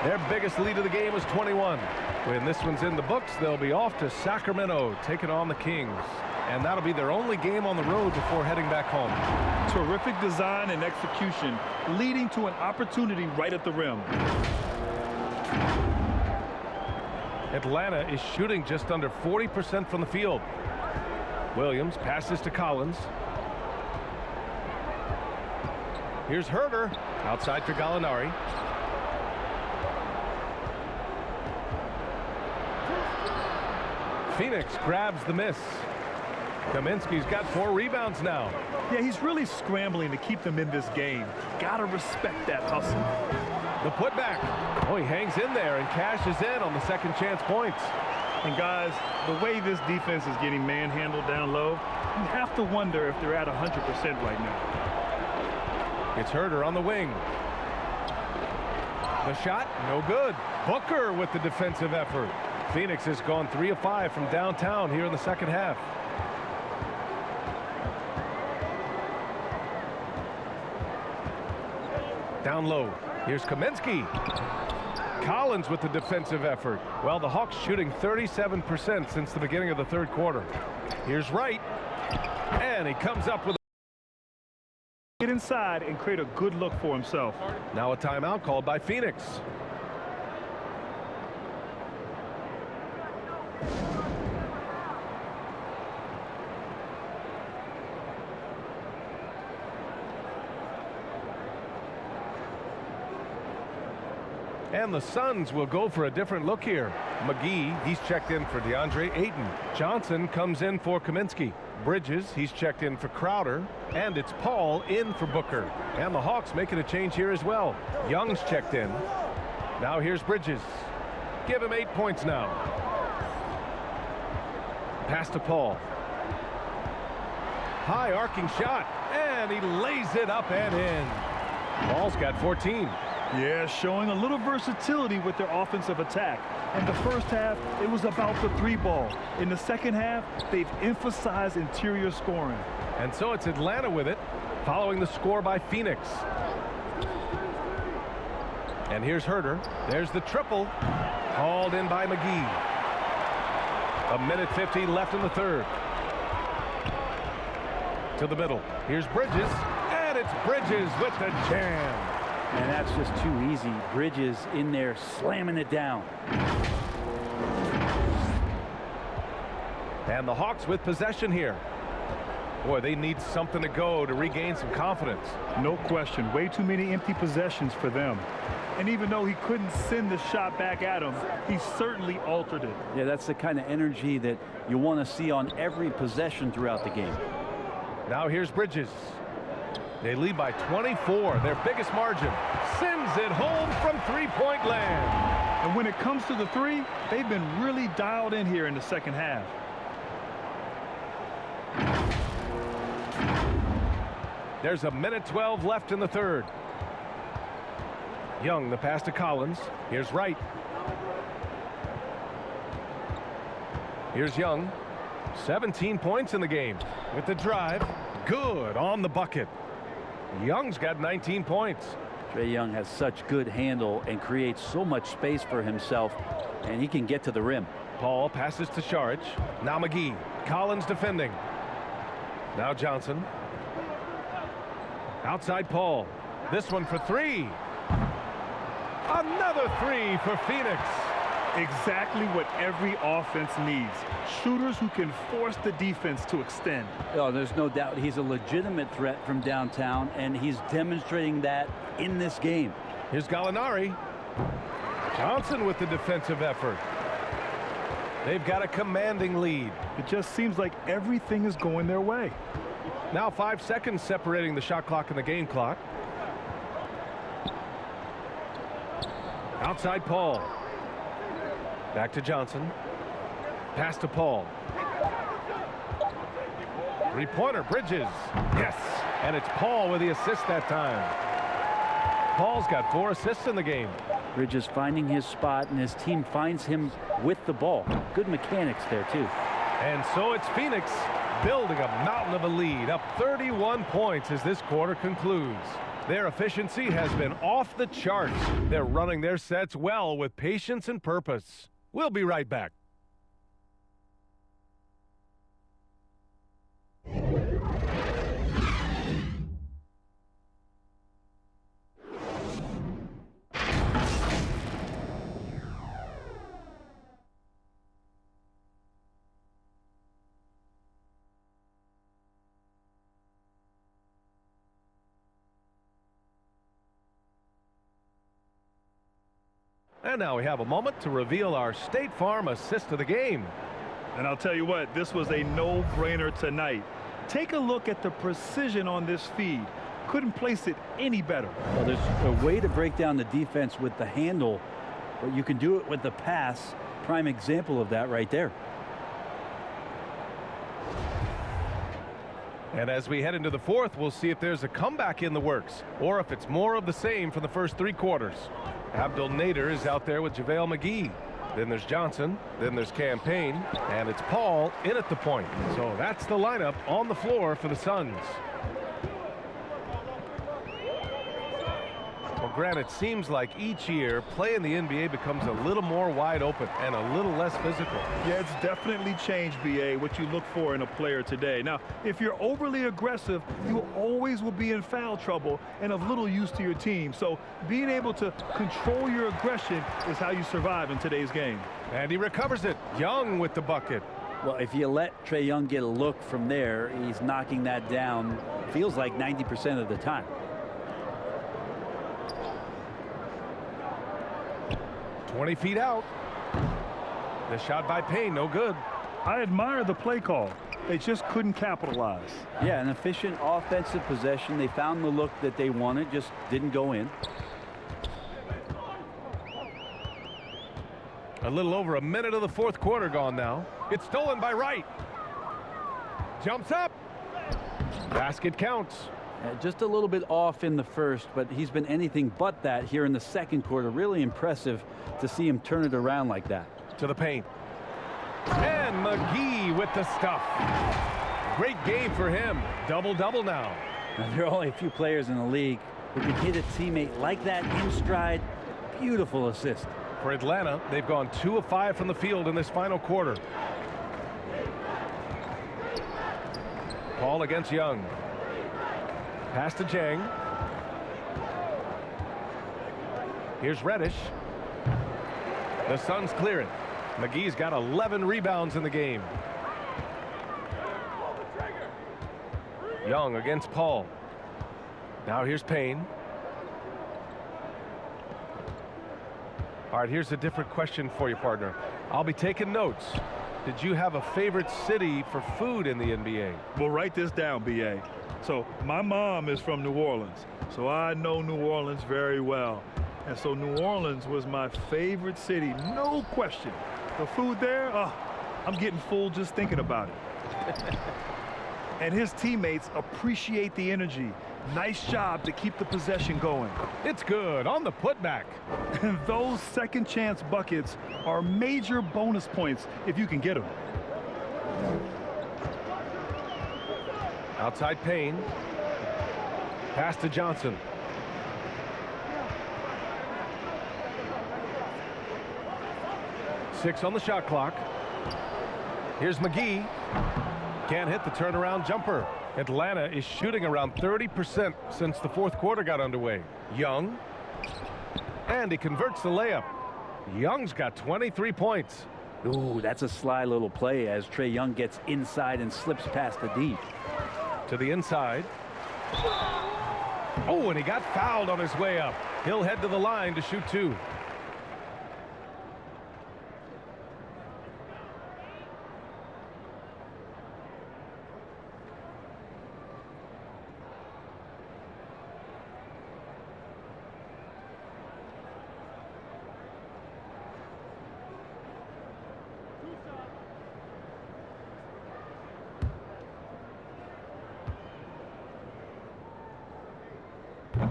Their biggest lead of the game is 21. When this one's in the books, they'll be off to Sacramento, taking on the Kings. And that'll be their only game on the road before heading back home. Terrific design and execution, leading to an opportunity right at the rim. Atlanta is shooting just under 40% from the field. Williams passes to Collins. Here's Herter outside for Gallinari. Phoenix grabs the miss. Kaminsky's got 4 rebounds now. Yeah, he's really scrambling to keep them in this game. Gotta respect that hustle. The putback. Oh, he hangs in there and cashes in on the second chance points. And guys, the way this defense is getting manhandled down low, you have to wonder if they're at 100% right now. It's Herter on the wing. The shot, no good. Booker with the defensive effort. Phoenix has gone 3 of 5 from downtown here in the second half. Down low. Here's Kaminsky. Collins with the defensive effort. Well, the Hawks shooting 37% since the beginning of the third quarter. Here's Wright. And he comes up with get inside and create a good look for himself. now a timeout called by Phoenix. And the Suns will go for a different look here. McGee, he's checked in for Deandre Hayden. Johnson comes in for Kaminsky. Bridges, he's checked in for Crowder. And it's Paul in for Booker. And the Hawks making a change here as well. Young's checked in. Now here's Bridges. Give him 8 points now. Pass to Paul. High arcing shot. And he lays it up and in. Paul's got 14. Yeah, showing a little versatility with their offensive attack. In the first half, it was about the 3-ball. In the second half, they've emphasized interior scoring. And so it's Atlanta with it, following the score by Phoenix. And here's Herter. There's the triple. Hauled in by McGee. 1:50 left in the third. To the middle. Here's Bridges. And it's Bridges with the jam. And that's just too easy. Bridges in there slamming it down. And the Hawks with possession here. Boy, they need something to go to regain some confidence. No question. Way too many empty possessions for them. And even though he couldn't send the shot back at him, he certainly altered it. Yeah, that's the kind of energy that you want to see on every possession throughout the game. Now here's Bridges. They lead by 24, their biggest margin. Sends it home from three-point land. And when it comes to the 3, they've been really dialed in here in the second half. There's 1:12 left in the third. Young, the pass to Collins. Here's Wright. Here's Young. 17 points in the game. With the drive, good on the bucket. Young's got 19 points. Trae Young has such good handle and creates so much space for himself, and he can get to the rim. Paul passes to Saric. Now McGee. Collins defending. Now Johnson. Outside Paul. This one for three. Another three for Phoenix. Exactly what every offense needs. Shooters who can force the defense to extend. Oh, there's no doubt he's a legitimate threat from downtown, and he's demonstrating that in this game. Here's Gallinari. Johnson with the defensive effort. They've got a commanding lead. It just seems like everything is going their way. Now 5 seconds separating the shot clock and the game clock. Outside Paul. Back to Johnson. Pass to Paul. Three-pointer, Bridges. Yes, and it's Paul with the assist that time. Paul's got 4 assists in the game. Bridges finding his spot, and his team finds him with the ball. Good mechanics there, too. And so it's Phoenix building a mountain of a lead, up 31 points as this quarter concludes. Their efficiency has been off the charts. They're running their sets well with patience and purpose. We'll be right back. And now we have a moment to reveal our State Farm assist of the game. And I'll tell you what, this was a no-brainer tonight. Take a look at the precision on this feed. Couldn't place it any better. Well, there's a way to break down the defense with the handle, but you can do it with the pass. Prime example of that right there. And as we head into the fourth, we'll see if there's a comeback in the works or if it's more of the same from the first 3 quarters. Abdul Nader is out there with JaVale McGee. Then there's Johnson. Then there's Campaign. And it's Paul in at the point. So that's the lineup on the floor for the Suns. Well, Grant, it seems like each year play in the NBA becomes a little more wide open and a little less physical. Yeah, it's definitely changed, BA, what you look for in a player today. Now, if you're overly aggressive, you always will be in foul trouble and of little use to your team. So being able to control your aggression is how you survive in today's game. And he recovers it. Young with the bucket. Well, if you let Trae Young get a look from there, he's knocking that down, feels like 90% of the time. 20 feet out. The shot by Payne, no good. I admire the play call. They just couldn't capitalize. Yeah, an efficient offensive possession. They found the look that they wanted, just didn't go in. A little over a minute of the fourth quarter gone now. It's stolen by Wright. Jumps up. Basket counts. Just a little bit off in the first, but he's been anything but that here in the second quarter. Really impressive to see him turn it around like that. To the paint. And McGee with the stuff. Great game for him. Double-double now. Now, there are only a few players in the league who can hit a teammate like that in stride. Beautiful assist. For Atlanta, they've gone 2 of 5 from the field in this final quarter. Paul against Young. Pass to Jang. Here's Reddish. The Suns clear it. McGee's got 11 rebounds in the game. Young against Paul. Now here's Payne. All right, here's a different question for you, partner. I'll be taking notes. Did you have a favorite city for food in the NBA? Well, write this down, BA. So my mom is from New Orleans, so I know New Orleans very well. And so New Orleans was my favorite city, no question. The food there, oh, I'm getting full just thinking about it. And his teammates appreciate the energy. Nice job to keep the possession going. It's good on the putback. And those second chance buckets are major bonus points if you can get them. Outside Payne. Pass to Johnson. Six on the shot clock. Here's McGee. Can't hit the turnaround jumper. Atlanta is shooting around 30% since the fourth quarter got underway. Young. And he converts the layup. Young's got 23 points. Ooh, that's a sly little play as Trae Young gets inside and slips past the D. To the inside. Oh, and he got fouled on his way up. He'll head to the line to shoot 2.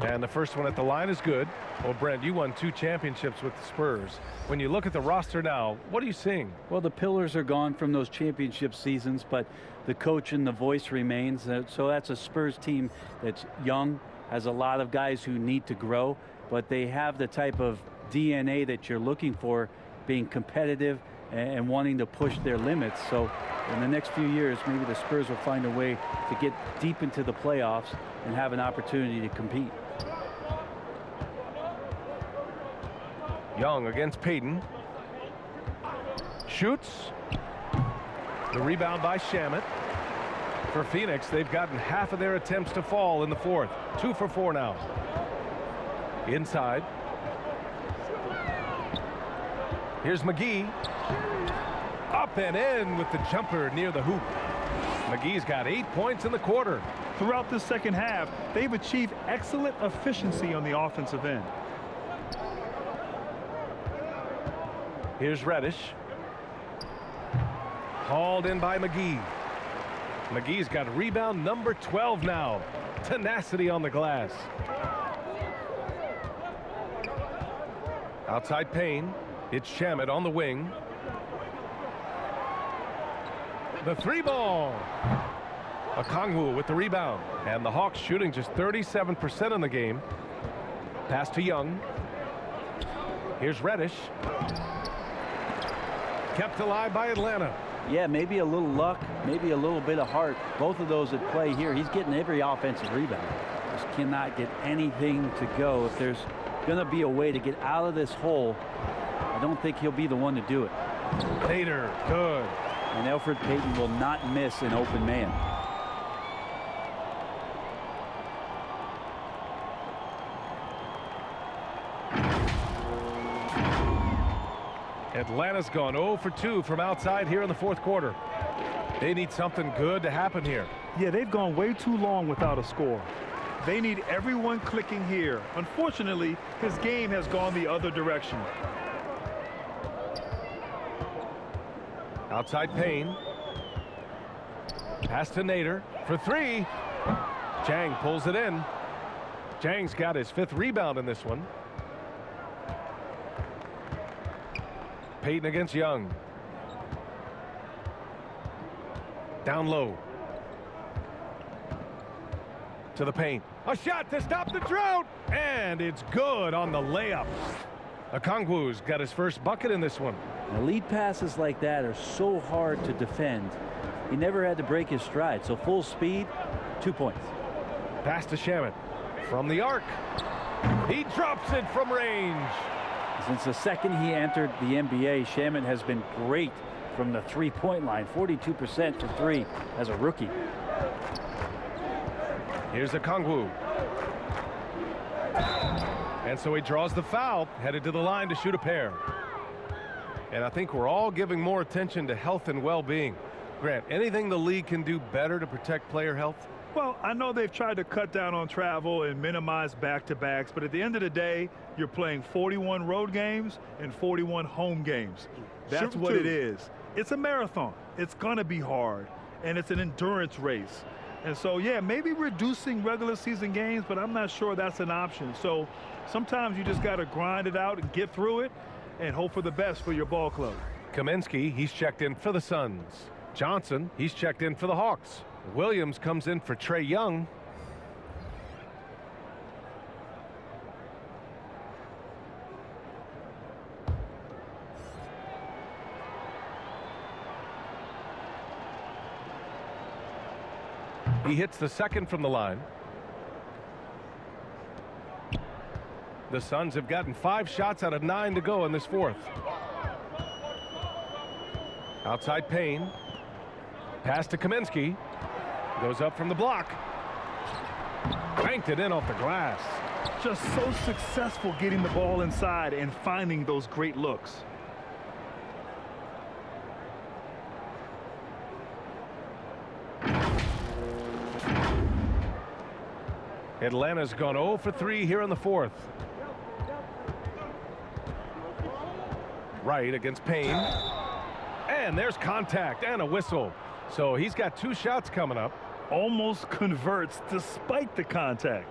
And the first one at the line is good. Well, Brent, you won 2 championships with the Spurs. When you look at the roster now, what are you seeing? Well, the pillars are gone from those championship seasons, but the coach and the voice remains. So that's a Spurs team that's young, has a lot of guys who need to grow, but they have the type of DNA that you're looking for, being competitive and wanting to push their limits. So in the next few years, maybe the Spurs will find a way to get deep into the playoffs and have an opportunity to compete. Young against Payton. Shoots. The rebound by Shamet. For Phoenix, they've gotten half of their attempts to fall in the fourth. 2 for 4 now. Inside. Here's McGee. Up and in with the jumper near the hoop. McGee's got 8 points in the quarter. Throughout the second half, they've achieved excellent efficiency on the offensive end. Here's Reddish. Hauled in by McGee. McGee's got rebound number 12 now. Tenacity on the glass. Outside Payne. It's Shamet on the wing. The 3-ball. Okongwu with the rebound. And the Hawks shooting just 37% in the game. Pass to Young. Here's Reddish. Kept alive by Atlanta. Yeah, maybe a little luck, maybe a little bit of heart. Both of those at play here. He's getting every offensive rebound. Just cannot get anything to go. If there's going to be a way to get out of this hole, I don't think he'll be the one to do it. Later, good. And Elfrid Payton will not miss an open man. Atlanta's gone 0 for 2 from outside here in the fourth quarter. They need something good to happen here. Yeah, they've gone way too long without a score. They need everyone clicking here. Unfortunately, his game has gone the other direction. Outside Payne. Pass to Nader for 3. Jang pulls it in. Jang's got his 5th rebound in this one. Payton against Young. Down low. To the paint. A shot to stop the drought. And it's good on the layup. Okongwu's got his first bucket in this one. Now, lead passes like that are so hard to defend. He never had to break his stride. So full speed, 2 points. Pass to Shamet. From the arc. He drops it from range. Since the second he entered the NBA, Shamet has been great from the three-point line. 42% for 3 as a rookie. Here's Okongwu. And so he draws the foul, headed to the line to shoot a pair. And I think we're all giving more attention to health and well-being. Grant, anything the league can do better to protect player health? Well, I know they've tried to cut down on travel and minimize back-to-backs, but at the end of the day, you're playing 41 road games and 41 home games. That's what it is. It's a marathon. It's going to be hard, and it's an endurance race. And so, yeah, maybe reducing regular season games, but I'm not sure that's an option. So sometimes you just got to grind it out and get through it and hope for the best for your ball club. Kaminsky, he's checked in for the Suns. Johnson, he's checked in for the Hawks. Williams comes in for Trae Young. He hits the second from the line. The Suns have gotten 5 shots out of 9 to go in this fourth. Outside Payne. Pass to Kaminsky. Goes up from the block. Banked it in off the glass. Just so successful getting the ball inside and finding those great looks. Atlanta's gone 0 for 3 here in the fourth. Right against Payne. And there's contact and a whistle. So he's got 2 shots coming up. Almost converts despite the contact.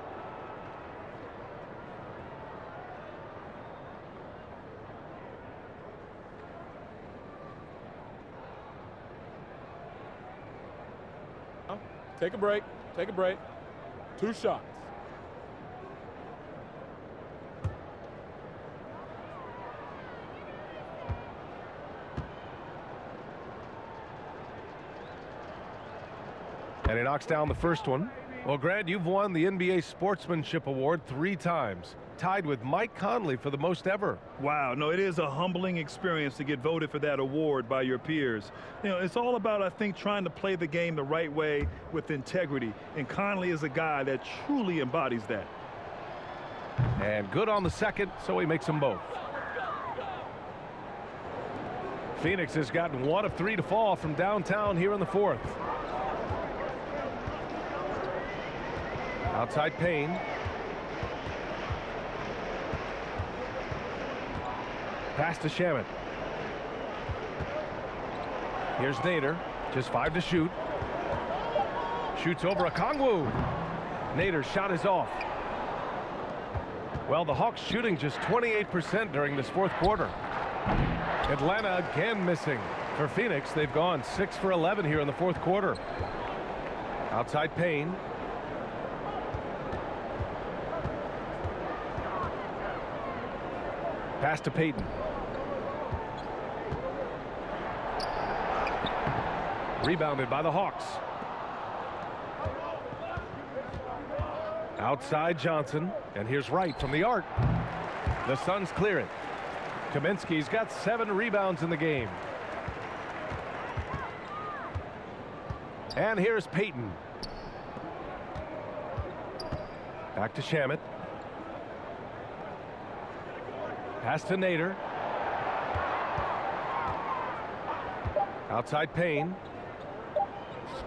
Take a break. Take a break. 2 shots. And he knocks down the first one. Well, Grant, you've won the NBA Sportsmanship Award 3 times, tied with Mike Conley for the most ever. Wow, no, it is a humbling experience to get voted for that award by your peers. You know, it's all about, I think, trying to play the game the right way with integrity. And Conley is a guy that truly embodies that. And good on the second, so he makes them both. Phoenix has gotten 1 of 3 to fall from downtown here in the fourth. Outside Payne. Pass to Shamet. Here's Nader. Just 5 to shoot. Shoots over Okongwu. Nader's shot is off. Well, the Hawks shooting just 28% during this fourth quarter. Atlanta again missing. For Phoenix, they've gone 6 for 11 here in the fourth quarter. Outside Payne. Pass to Payton. Rebounded by the Hawks. Outside Johnson. And here's Wright from the arc. The Suns clear it. Kaminsky's got 7 rebounds in the game. And here's Payton. Back to Shamet. Pass to Nader. Outside Payne.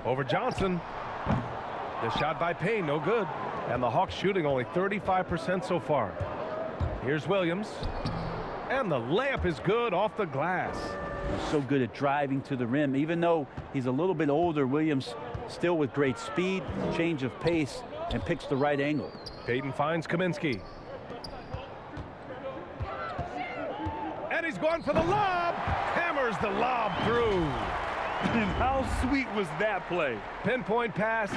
Over Johnson. The shot by Payne, no good. And the Hawks shooting only 35% so far. Here's Williams. And the layup is good off the glass. He's so good at driving to the rim. Even though he's a little bit older, Williams still with great speed, change of pace, and picks the right angle. Payton finds Kaminsky. And he's going for the lob. Hammers the lob through. And how sweet was that play? Pinpoint pass,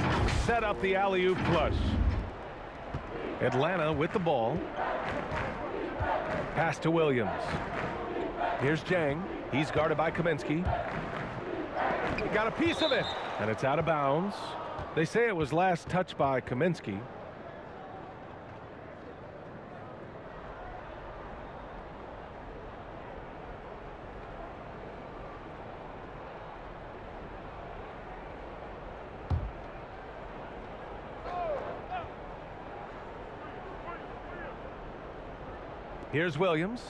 set up the alley-oop flush. Atlanta with the ball. Pass to Williams. Here's Jang. He's guarded by Kaminsky. He got a piece of it, and it's out of bounds. They say it was last touched by Kaminsky. Here's Williams.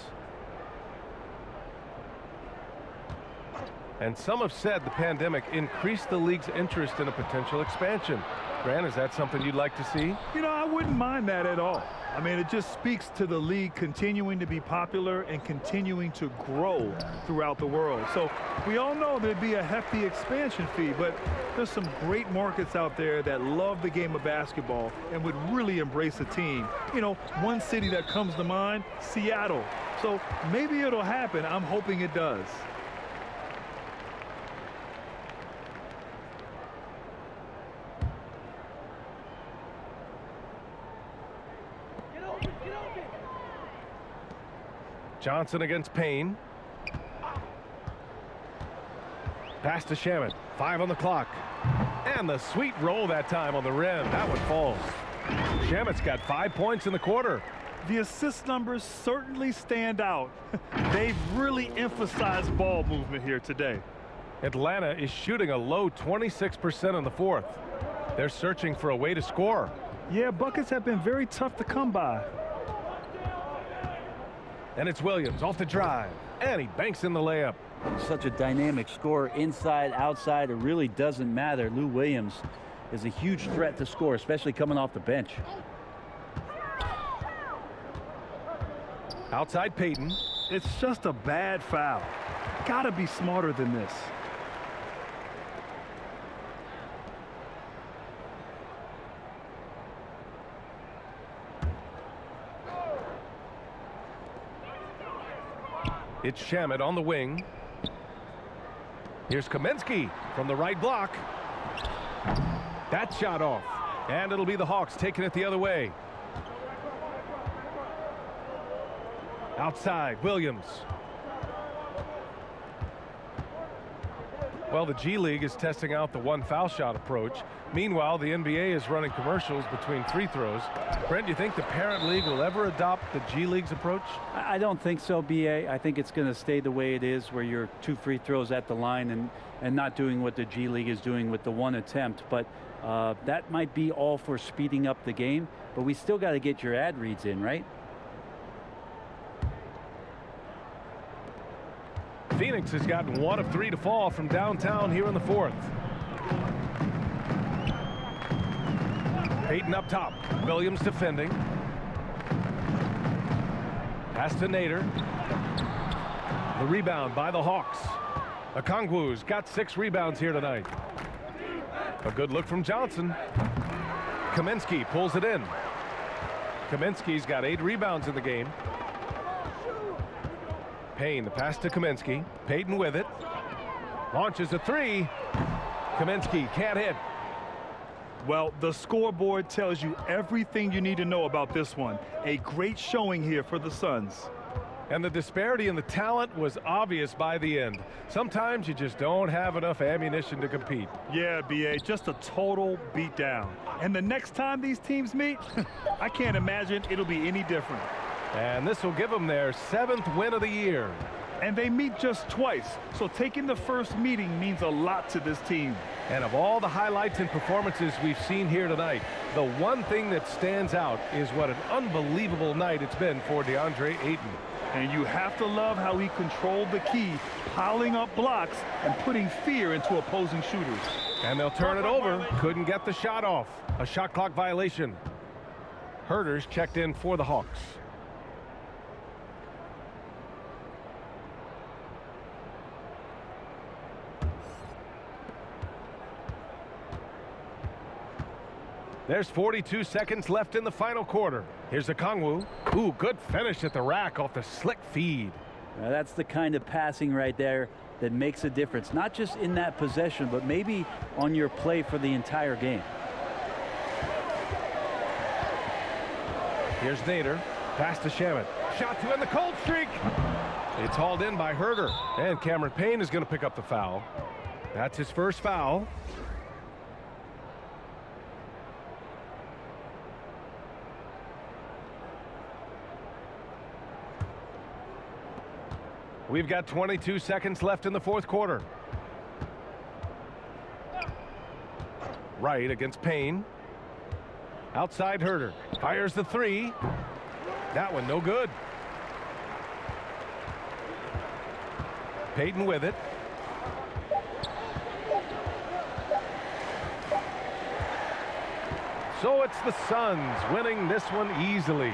And some have said the pandemic increased the league's interest in a potential expansion. Grant, is that something you'd like to see? You know, I wouldn't mind that at all. I mean, it just speaks to the league continuing to be popular and continuing to grow throughout the world. So we all know there'd be a hefty expansion fee, but there's some great markets out there that love the game of basketball and would really embrace a team. You know, one city that comes to mind, Seattle. So maybe it'll happen. I'm hoping it does. Johnson against Payne. Pass to Shamet. 5 on the clock. And the sweet roll that time on the rim. That one falls. Shamet's got 5 points in the quarter. The assist numbers certainly stand out. They've really emphasized ball movement here today. Atlanta is shooting a low 26% in the fourth. They're searching for a way to score. Yeah, buckets have been very tough to come by. And it's Williams off the drive. And he banks in the layup. Such a dynamic scorer, inside, outside, it really doesn't matter. Lou Williams is a huge threat to score, especially coming off the bench. Outside Payton. It's just a bad foul. Gotta be smarter than this. It's Shamet on the wing. Here's Kaminsky from the right block. That shot off. And it'll be the Hawks taking it the other way. Outside, Williams. Well, the G League is testing out the one foul shot approach. Meanwhile, the NBA is running commercials between free throws. Brent, do you think the parent league will ever adopt the G League's approach? I don't think so, BA. I think it's going to stay the way it is, where you're 2 free throws at the line and not doing what the G League is doing with the 1 attempt. But that might be all for speeding up the game. But we still got to get your ad reads in, right? Phoenix has gotten 1 of 3 to fall from downtown here in the fourth. Hayden up top. Williams defending. Pass to Nader. The rebound by the Hawks. Okongwu's got 6 rebounds here tonight. A good look from Johnson. Kaminsky pulls it in. Kaminsky's got 8 rebounds in the game. Payne, the pass to Kaminsky. Payton with it. Launches a 3. Kaminsky can't hit. Well, the scoreboard tells you everything you need to know about this one. A great showing here for the Suns. And the disparity in the talent was obvious by the end. Sometimes you just don't have enough ammunition to compete. Yeah, BA, just a total beatdown. And the next time these teams meet, I can't imagine it'll be any different. And this will give them their 7th win of the year. And they meet just twice, so taking the first meeting means a lot to this team. And of all the highlights and performances we've seen here tonight, the one thing that stands out is what an unbelievable night it's been for Deandre Hayden. And you have to love how he controlled the key, piling up blocks and putting fear into opposing shooters. And they'll turn it over. Couldn't get the shot off. A shot clock violation. Herter's checked in for the Hawks. There's 42 seconds left in the final quarter. Here's Okongwu. Ooh, good finish at the rack off the slick feed. Now that's the kind of passing right there that makes a difference, not just in that possession, but maybe on your play for the entire game. Here's Nader. Pass to Shamet. Shot to end the cold streak. It's hauled in by Herter. And Cameron Payne is going to pick up the foul. That's his first foul. We've got 22 seconds left in the fourth quarter. Right against Payne. Outside Herter. Fires the 3. That one no good. Payton with it. So it's the Suns winning this one easily.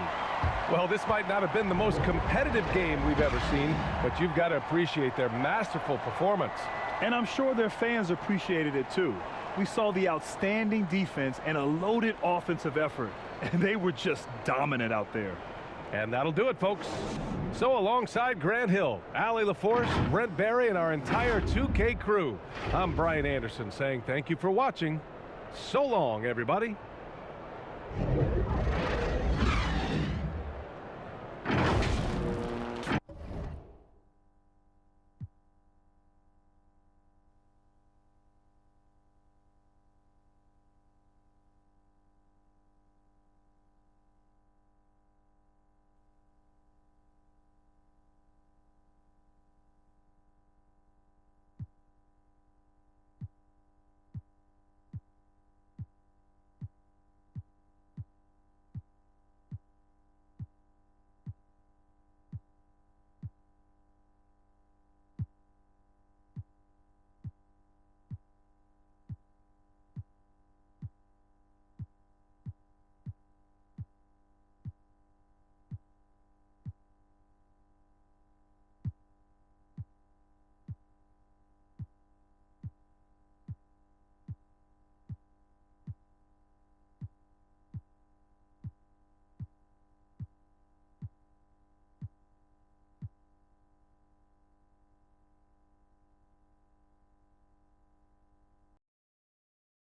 Well, this might not have been the most competitive game we've ever seen, but you've got to appreciate their masterful performance. And I'm sure their fans appreciated it too. We saw the outstanding defense and a loaded offensive effort, and they were just dominant out there. And that'll do it, folks. So alongside Grant Hill, Allie LaForce, Brent Barry, and our entire 2K crew, I'm Brian Anderson saying thank you for watching. So long, everybody.